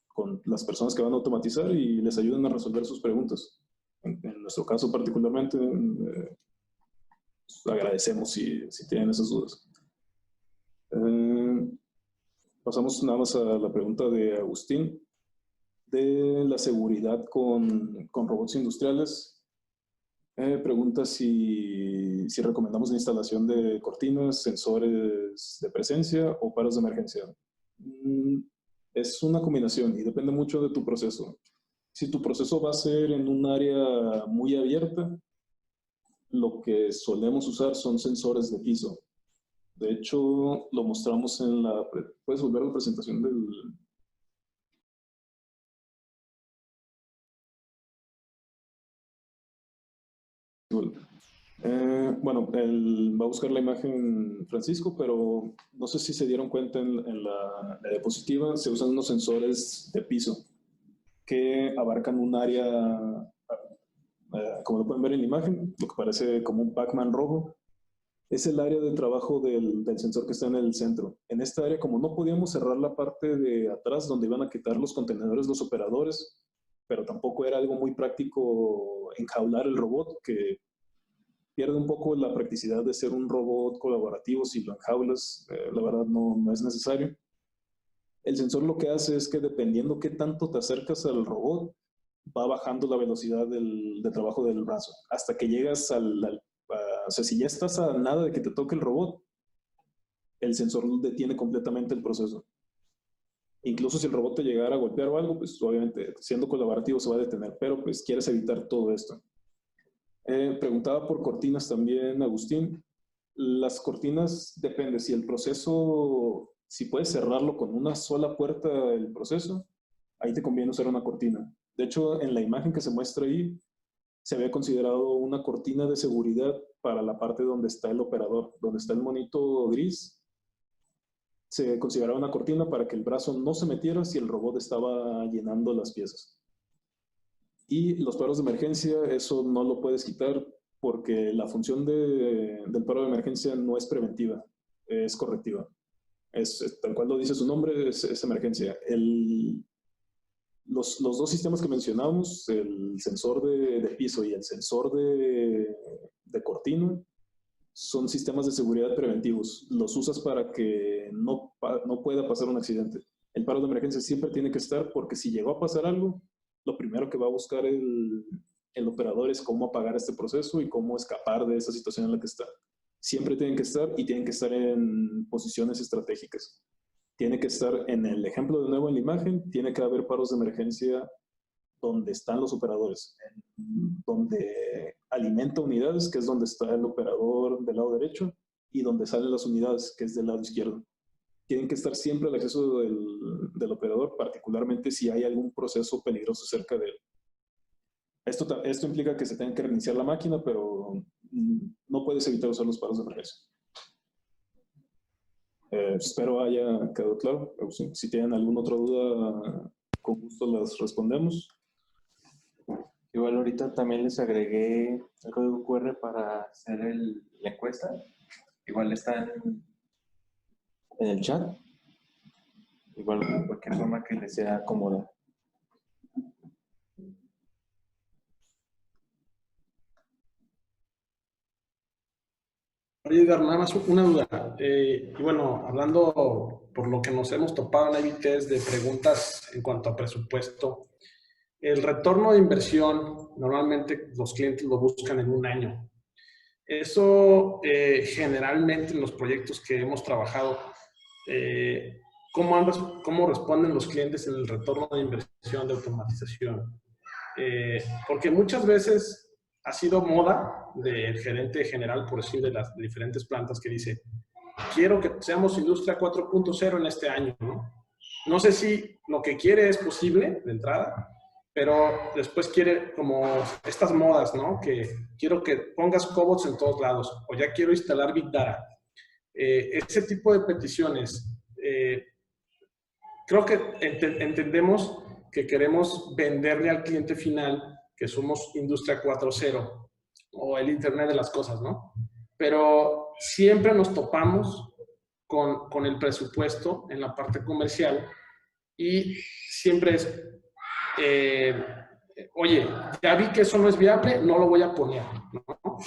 con las personas que van a automatizar y les ayuden a resolver sus preguntas. En nuestro caso particularmente, agradecemos si tienen esas dudas. Pasamos nada más a la pregunta de Agustín de la seguridad con robots industriales. Pregunta si recomendamos la instalación de cortinas, sensores de presencia o paros de emergencia. Es una combinación y depende mucho de tu proceso. Si tu proceso va a ser en un área muy abierta, lo que solemos usar son sensores de piso. De hecho, lo mostramos en la... ¿Puedes volver a la presentación del...? Bueno, él va a buscar la imagen Francisco, pero no sé si se dieron cuenta en la diapositiva, se usan unos sensores de piso que abarcan un área, como lo pueden ver en la imagen, lo que parece como un Pac-Man rojo. Es el área de trabajo del sensor que está en el centro. En esta área, como no podíamos cerrar la parte de atrás donde iban a quitar los contenedores, los operadores, pero tampoco era algo muy práctico enjaular el robot, que pierde un poco la practicidad de ser un robot colaborativo si lo enjaulas, la verdad no es necesario. El sensor lo que hace es que dependiendo qué tanto te acercas al robot, va bajando la velocidad del trabajo del brazo, hasta que llegas o sea, si ya estás a nada de que te toque el robot, el sensor detiene completamente el proceso. Incluso si el robot te llegara a golpear o algo, pues obviamente siendo colaborativo se va a detener, pero pues quieres evitar todo esto. Preguntaba por cortinas también, Agustín. Las cortinas depende si el proceso, si puedes cerrarlo con una sola puerta el proceso, ahí te conviene usar una cortina. De hecho, en la imagen que se muestra ahí, se había considerado una cortina de seguridad para la parte donde está el operador, donde está el monito gris. Se consideraba una cortina para que el brazo no se metiera si el robot estaba llenando las piezas. Y los paros de emergencia, eso no lo puedes quitar porque la función del paro de emergencia no es preventiva, es correctiva. Tal cual lo dice su nombre, es emergencia. Los dos sistemas que mencionamos, el sensor de piso y el sensor de cortina, son sistemas de seguridad preventivos. Los usas para que no pueda pasar un accidente. El paro de emergencia siempre tiene que estar porque si llegó a pasar algo, lo primero que va a buscar el operador es cómo apagar este proceso y cómo escapar de esa situación en la que está. Siempre tienen que estar y tienen que estar en posiciones estratégicas. Tiene que estar, en el ejemplo de nuevo en la imagen, tiene que haber paros de emergencia donde están los operadores, donde alimenta unidades, que es donde está el operador del lado derecho, y donde salen las unidades, que es del lado izquierdo. Tienen que estar siempre al acceso del operador, particularmente si hay algún proceso peligroso cerca de él. Esto implica que se tenga que reiniciar la máquina, pero no puedes evitar usar los paros de emergencia. Espero haya quedado claro. Si tienen alguna otra duda, con gusto las respondemos. Igual ahorita también les agregué el código QR para hacer la encuesta. Igual está en el chat. Igual de cualquier forma que les sea cómoda. Oye, Edgar, nada más una duda. Y bueno, hablando por lo que nos hemos topado en IBTs de preguntas en cuanto a presupuesto, el retorno de inversión, normalmente los clientes lo buscan en un año. Eso generalmente en los proyectos que hemos trabajado, ¿cómo responden los clientes en el retorno de inversión de automatización? Porque muchas veces ha sido moda del gerente general, por decir, de las diferentes plantas que dice, quiero que seamos industria 4.0 en este año, ¿no? No sé si lo que quiere es posible de entrada, pero después quiere como estas modas, ¿no? Que quiero que pongas cobots en todos lados, o ya quiero instalar Big Data. Ese tipo de peticiones, creo que entendemos que queremos venderle al cliente final que somos Industria 4.0 o el Internet de las cosas, ¿no? Pero siempre nos topamos con el presupuesto en la parte comercial y siempre es, oye, ya vi que eso no es viable, no lo voy a poner, ¿no?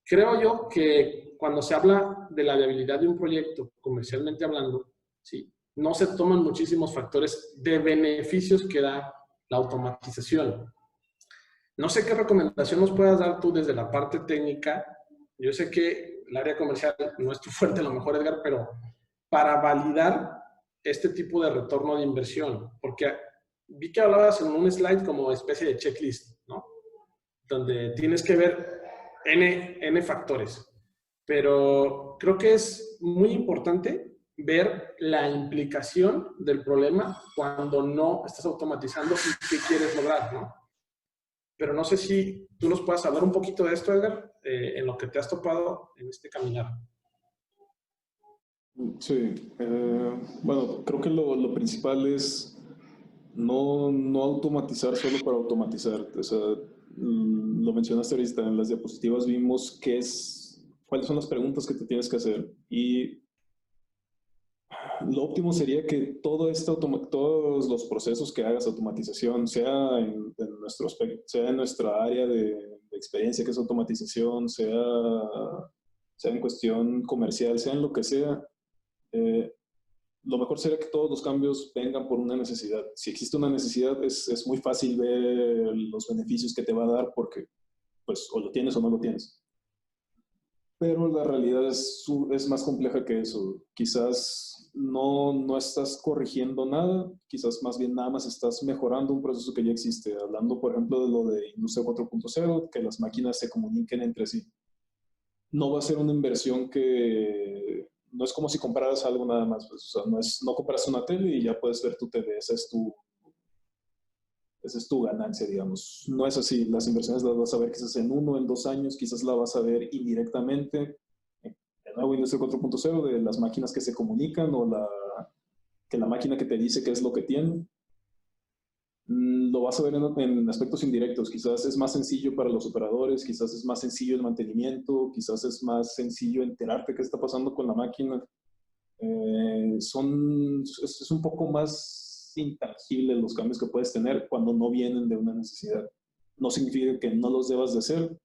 Creo yo que cuando se habla de la viabilidad de un proyecto, comercialmente hablando, ¿sí?, no se toman muchísimos factores de beneficios que da la automatización. No sé qué recomendación nos puedas dar tú desde la parte técnica. Yo sé que el área comercial no es tu fuerte, a lo mejor, Edgar, pero para validar este tipo de retorno de inversión, porque vi que hablabas en un slide como especie de checklist, ¿no? Donde tienes que ver N factores. Pero creo que es muy importante ver la implicación del problema cuando no estás automatizando y qué quieres lograr, ¿no? Pero no sé si tú nos puedas hablar un poquito de esto, Edgar, en lo que te has topado en este caminar. Sí, bueno, creo que lo principal es no automatizar solo para automatizar. O sea, lo mencionaste ahorita, en las diapositivas vimos cuáles son las preguntas que te tienes que hacer. Y lo óptimo sería que todos los procesos que hagas automatización, sea en nuestro aspecto, sea en nuestra área de experiencia que es automatización, sea en cuestión comercial, sea en lo que sea, eh, lo mejor sería que todos los cambios vengan por una necesidad. Si existe una necesidad, es muy fácil ver los beneficios que te va a dar porque, pues, o lo tienes o no lo tienes. Pero la realidad es más compleja que eso. Quizás no estás corrigiendo nada, quizás más bien nada más estás mejorando un proceso que ya existe. Hablando, por ejemplo, de lo de Industria 4.0, que las máquinas se comuniquen entre sí. No va a ser una inversión que no es como si compraras algo nada más, pues, o sea, no compras una tele y ya puedes ver tu TV, esa es tu ganancia, digamos. No es así, las inversiones las vas a ver quizás en 1, en 2 años, quizás la vas a ver indirectamente. El nuevo Industria 4.0 de las máquinas que se comunican o que la máquina que te dice qué es lo que tiene. Lo vas a ver en aspectos indirectos. Quizás es más sencillo para los operadores, quizás es más sencillo el mantenimiento, quizás es más sencillo enterarte qué está pasando con la máquina. Es un poco más intangible los cambios que puedes tener cuando no vienen de una necesidad. No significa que no los debas de hacer.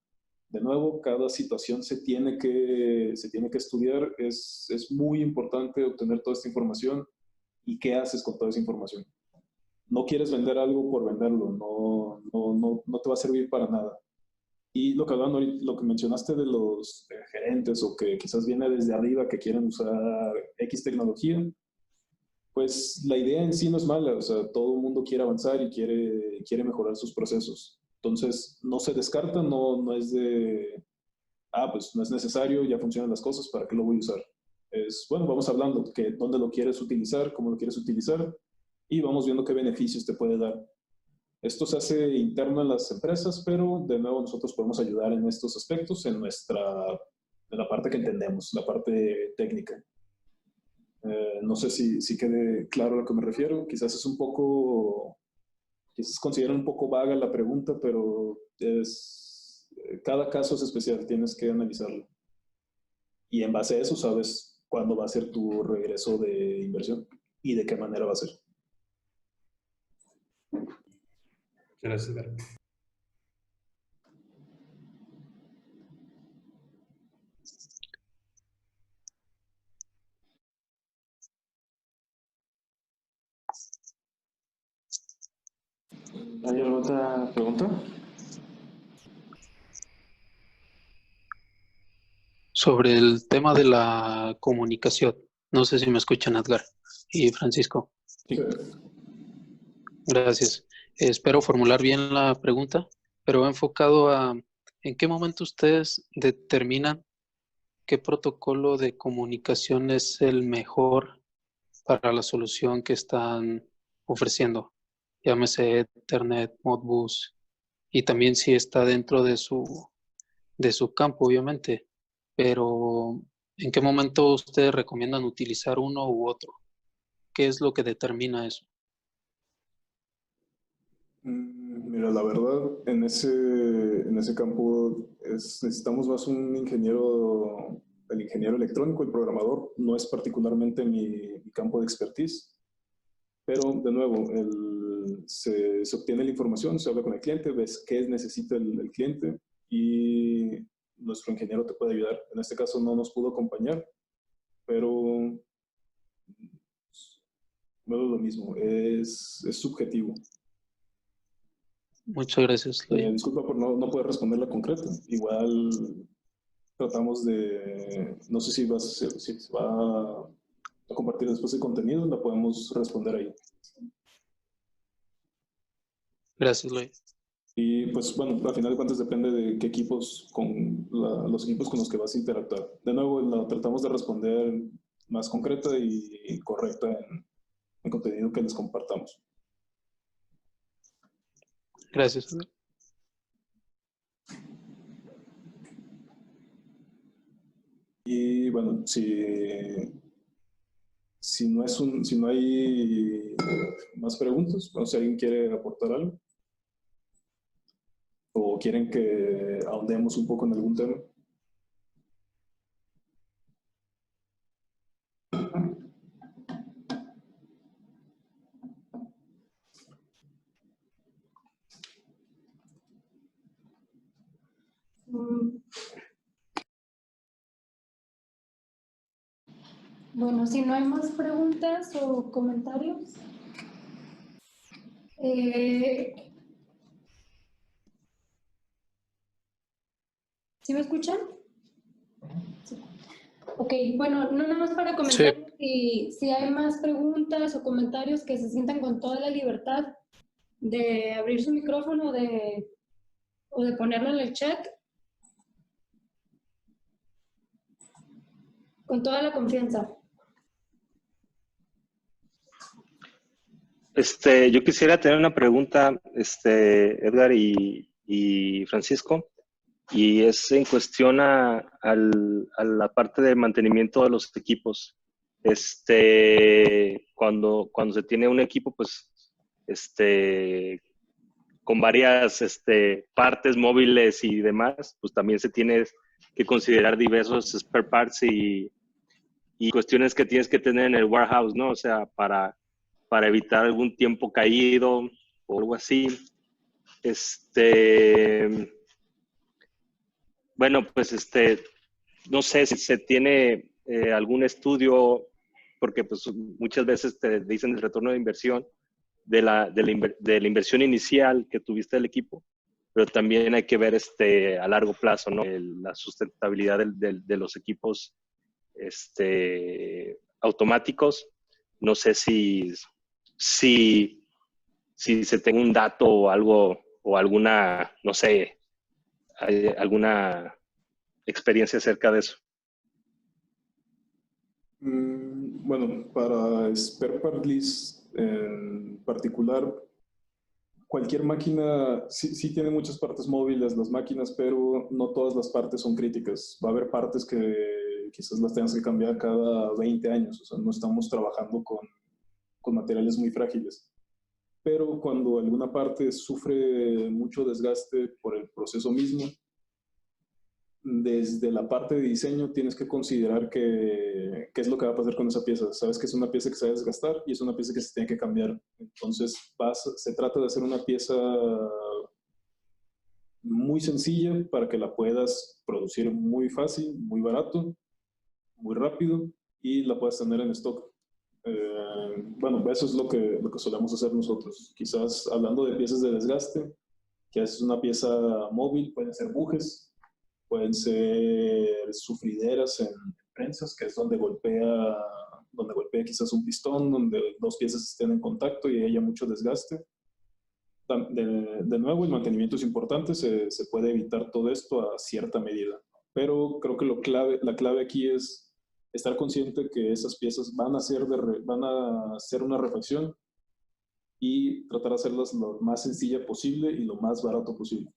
De nuevo, cada situación se tiene que estudiar. Es muy importante obtener toda esta información y qué haces con toda esa información. No quieres vender algo por venderlo, no te va a servir para nada. Y lo que mencionaste de los gerentes o que quizás viene desde arriba que quieren usar X tecnología, pues la idea en sí no es mala, o sea, todo el mundo quiere avanzar y quiere mejorar sus procesos. Entonces, no se descarta, no es pues no es necesario, ya funcionan las cosas, ¿para qué lo voy a usar? Bueno, vamos hablando, dónde lo quieres utilizar, cómo lo quieres utilizar, y vamos viendo qué beneficios te puede dar. Esto se hace interno en las empresas, pero de nuevo nosotros podemos ayudar en estos aspectos en la parte que entendemos, la parte técnica. No sé si quede claro a lo que me refiero. Quizás consideran un poco vaga la pregunta, pero cada caso es especial, tienes que analizarlo. Y en base a eso sabes cuándo va a ser tu regreso de inversión y de qué manera va a ser. Gracias, Edgar. ¿Hay alguna otra pregunta? Sobre el tema de la comunicación. No sé si me escuchan, Edgar y Francisco. Sí. Gracias. Espero formular bien la pregunta, pero enfocado a ¿en qué momento ustedes determinan qué protocolo de comunicación es el mejor para la solución que están ofreciendo? Llámese Ethernet, Modbus, y también si está dentro de su campo, obviamente. Pero, ¿en qué momento ustedes recomiendan utilizar uno u otro? ¿Qué es lo que determina eso? Mira, la verdad, en ese campo necesitamos más el ingeniero electrónico, el programador. No es particularmente mi campo de expertise, pero de nuevo, se obtiene la información, se habla con el cliente, ves qué necesita el cliente y nuestro ingeniero te puede ayudar. En este caso no nos pudo acompañar, pero no es lo mismo, es subjetivo. Muchas gracias, Loy. Disculpa por no poder responder la concreta. Igual tratamos no sé si va a compartir después el contenido, la podemos responder ahí. Gracias, Loy. Y pues bueno, al final de cuentas depende de qué equipos, los equipos con los que vas a interactuar. De nuevo, tratamos de responder más concreta y correcta en contenido que les compartamos. Gracias. Y bueno, si no hay más preguntas, o si alguien quiere aportar algo, o quieren que ahondemos un poco en algún tema. Bueno, si no hay más preguntas o comentarios. ¿Sí me escuchan? Sí. Ok, bueno, no nada más para comentar si hay más preguntas o comentarios, que se sientan con toda la libertad de abrir su micrófono o de ponerlo en el chat. Con toda la confianza. Yo quisiera tener una pregunta, Edgar y Francisco, y es en cuestión a la parte de mantenimiento de los equipos. Cuando se tiene un equipo, pues, con varias partes móviles y demás, pues también se tiene que considerar diversos spare parts y cuestiones que tienes que tener en el warehouse, ¿no? O sea, para evitar algún tiempo caído o algo así. Bueno, pues no sé si se tiene algún estudio, porque pues muchas veces te dicen el retorno de inversión de la inversión inicial que tuviste del equipo, pero también hay que ver a largo plazo, ¿no? La sustentabilidad de los equipos automáticos. No sé si se tenga un dato o algo, o alguna, no sé, alguna experiencia acerca de eso. Bueno, para spare part list en particular, cualquier máquina sí tiene muchas partes móviles las máquinas, pero no todas las partes son críticas. Va a haber partes que quizás las tengas que cambiar cada 20 años, o sea, no estamos trabajando con materiales muy frágiles. Pero cuando alguna parte sufre mucho desgaste por el proceso mismo, desde la parte de diseño tienes que considerar qué es lo que va a pasar con esa pieza. Sabes que es una pieza que se va a desgastar y es una pieza que se tiene que cambiar. Entonces se trata de hacer una pieza muy sencilla para que la puedas producir muy fácil, muy barato, muy rápido y la puedas tener en stock. Bueno, eso es lo que solemos hacer nosotros. Quizás hablando de piezas de desgaste, que es una pieza móvil, pueden ser bujes, pueden ser sufrideras en prensas, que es donde golpea quizás un pistón, donde dos piezas estén en contacto y haya mucho desgaste. De nuevo, el mantenimiento es importante, se puede evitar todo esto a cierta medida. Pero creo que la clave aquí es estar consciente que esas piezas van a hacer una refacción y tratar de hacerlas lo más sencilla posible y lo más barato posible.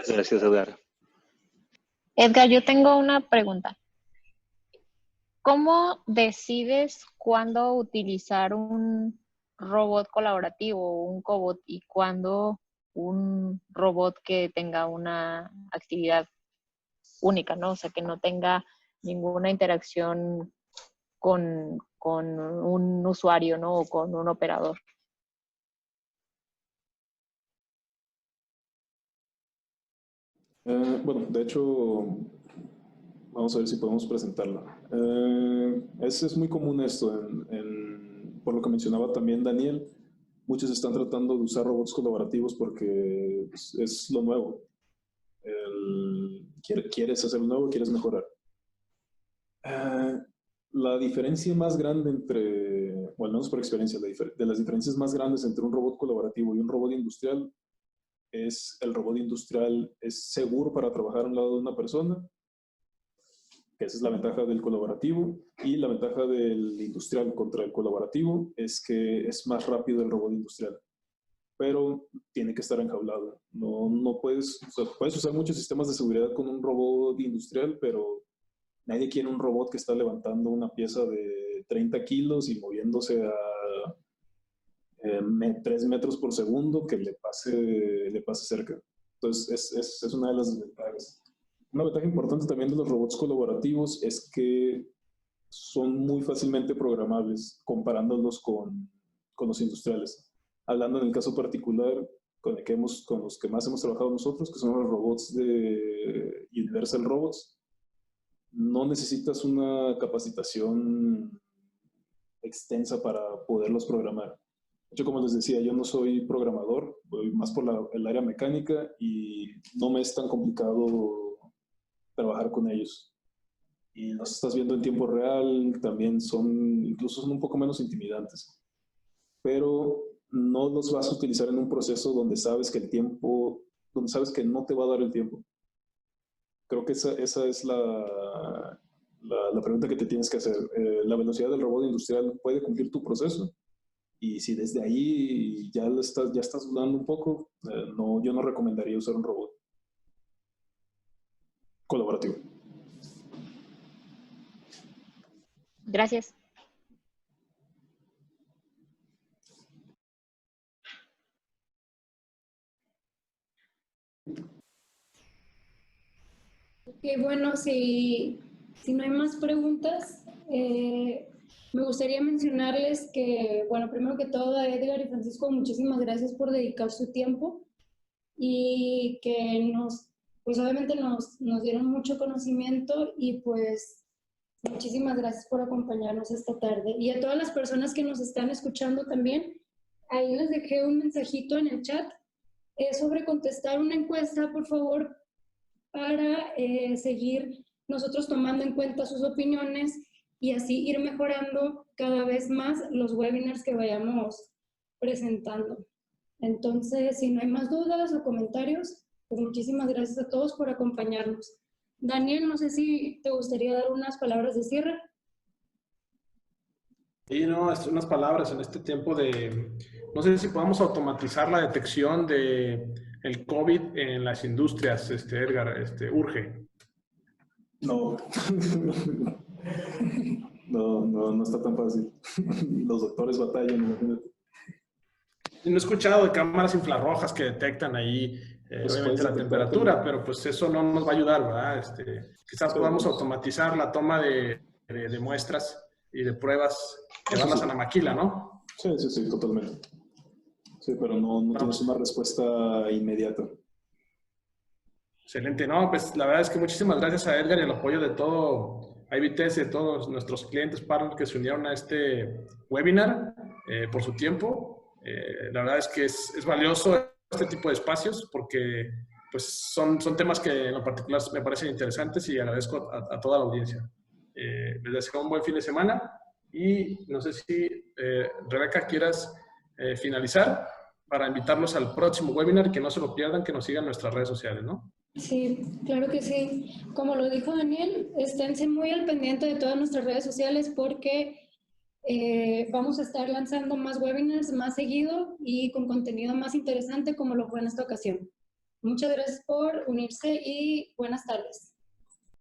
Gracias, Edgar. Edgar, yo tengo una pregunta. ¿Cómo decides cuándo utilizar un robot colaborativo, un cobot, y cuándo un robot que tenga una actividad única, ¿no? O sea, que no tenga ninguna interacción con un usuario, ¿no? O con un operador. Bueno, de hecho, vamos a ver si podemos presentarla. Es muy común esto, por lo que mencionaba también Daniel, muchos están tratando de usar robots colaborativos porque es lo nuevo. Quieres hacer lo nuevo, quieres mejorar. La diferencia más grande entre, o al menos por experiencia, de las diferencias más grandes entre un robot colaborativo y un robot industrial es el robot industrial es seguro para trabajar al lado de una persona, que esa es la ventaja del colaborativo, y la ventaja del industrial contra el colaborativo es que es más rápido el robot industrial, pero tiene que estar enjaulado. No puedes, o sea, puedes usar muchos sistemas de seguridad con un robot industrial, pero nadie quiere un robot que está levantando una pieza de 30 kilos y moviéndose a 3 metros por segundo que le pase cerca. Entonces, es una de las desventajas. Una ventaja importante también de los robots colaborativos es que son muy fácilmente programables comparándolos con los industriales. Hablando en el caso particular con los que más hemos trabajado nosotros, que son los robots de Universal Robots, no necesitas una capacitación extensa para poderlos programar. Yo, como les decía, yo no soy programador, voy más por el área mecánica y no me es tan complicado trabajar con ellos. Y los estás viendo en tiempo real, también incluso son un poco menos intimidantes. Pero no los vas a utilizar en un proceso donde sabes que no te va a dar el tiempo. Creo que esa es la pregunta que te tienes que hacer. La velocidad del robot industrial puede cumplir tu proceso. Y si desde ahí ya estás dudando un poco, yo no recomendaría usar un robot colaborativo. Gracias. Que bueno, si no hay más preguntas, me gustaría mencionarles que, bueno, primero que todo a Edgar y Francisco, muchísimas gracias por dedicar su tiempo y que pues obviamente nos dieron mucho conocimiento y pues muchísimas gracias por acompañarnos esta tarde. Y a todas las personas que nos están escuchando también, ahí les dejé un mensajito en el chat sobre contestar una encuesta, por favor, para seguir nosotros tomando en cuenta sus opiniones y así ir mejorando cada vez más los webinars que vayamos presentando. Entonces, si no hay más dudas o comentarios, pues muchísimas gracias a todos por acompañarnos. Daniel, no sé si te gustaría dar unas palabras de cierre. Sí, no, unas palabras en este tiempo no sé si podamos automatizar la detección de el COVID en las industrias, Edgar, urge. No. No está tan fácil. Los doctores batallan, imagínate. No he escuchado de cámaras infrarrojas que detectan ahí, obviamente, la temperatura, pero pues eso no nos va a ayudar, ¿verdad? Quizás podamos automatizar la toma de muestras y de pruebas, llevarlas a la maquila, ¿no? Sí, totalmente. Sí, pero no tienes una respuesta inmediata. Excelente, no, pues la verdad es que muchísimas gracias a Edgar y el apoyo de todo IBTS, de todos nuestros clientes, partners que se unieron a este webinar, por su tiempo. La verdad es que es valioso este tipo de espacios porque pues son temas que en lo particular me parecen interesantes y agradezco a toda la audiencia. Les deseo un buen fin de semana y no sé si Rebeca quieras finalizar para invitarlos al próximo webinar, que no se lo pierdan, que nos sigan en nuestras redes sociales, ¿no? Sí, claro que sí. Como lo dijo Daniel, esténse muy al pendiente de todas nuestras redes sociales porque vamos a estar lanzando más webinars más seguido y con contenido más interesante como lo fue en esta ocasión. Muchas gracias por unirse y buenas tardes.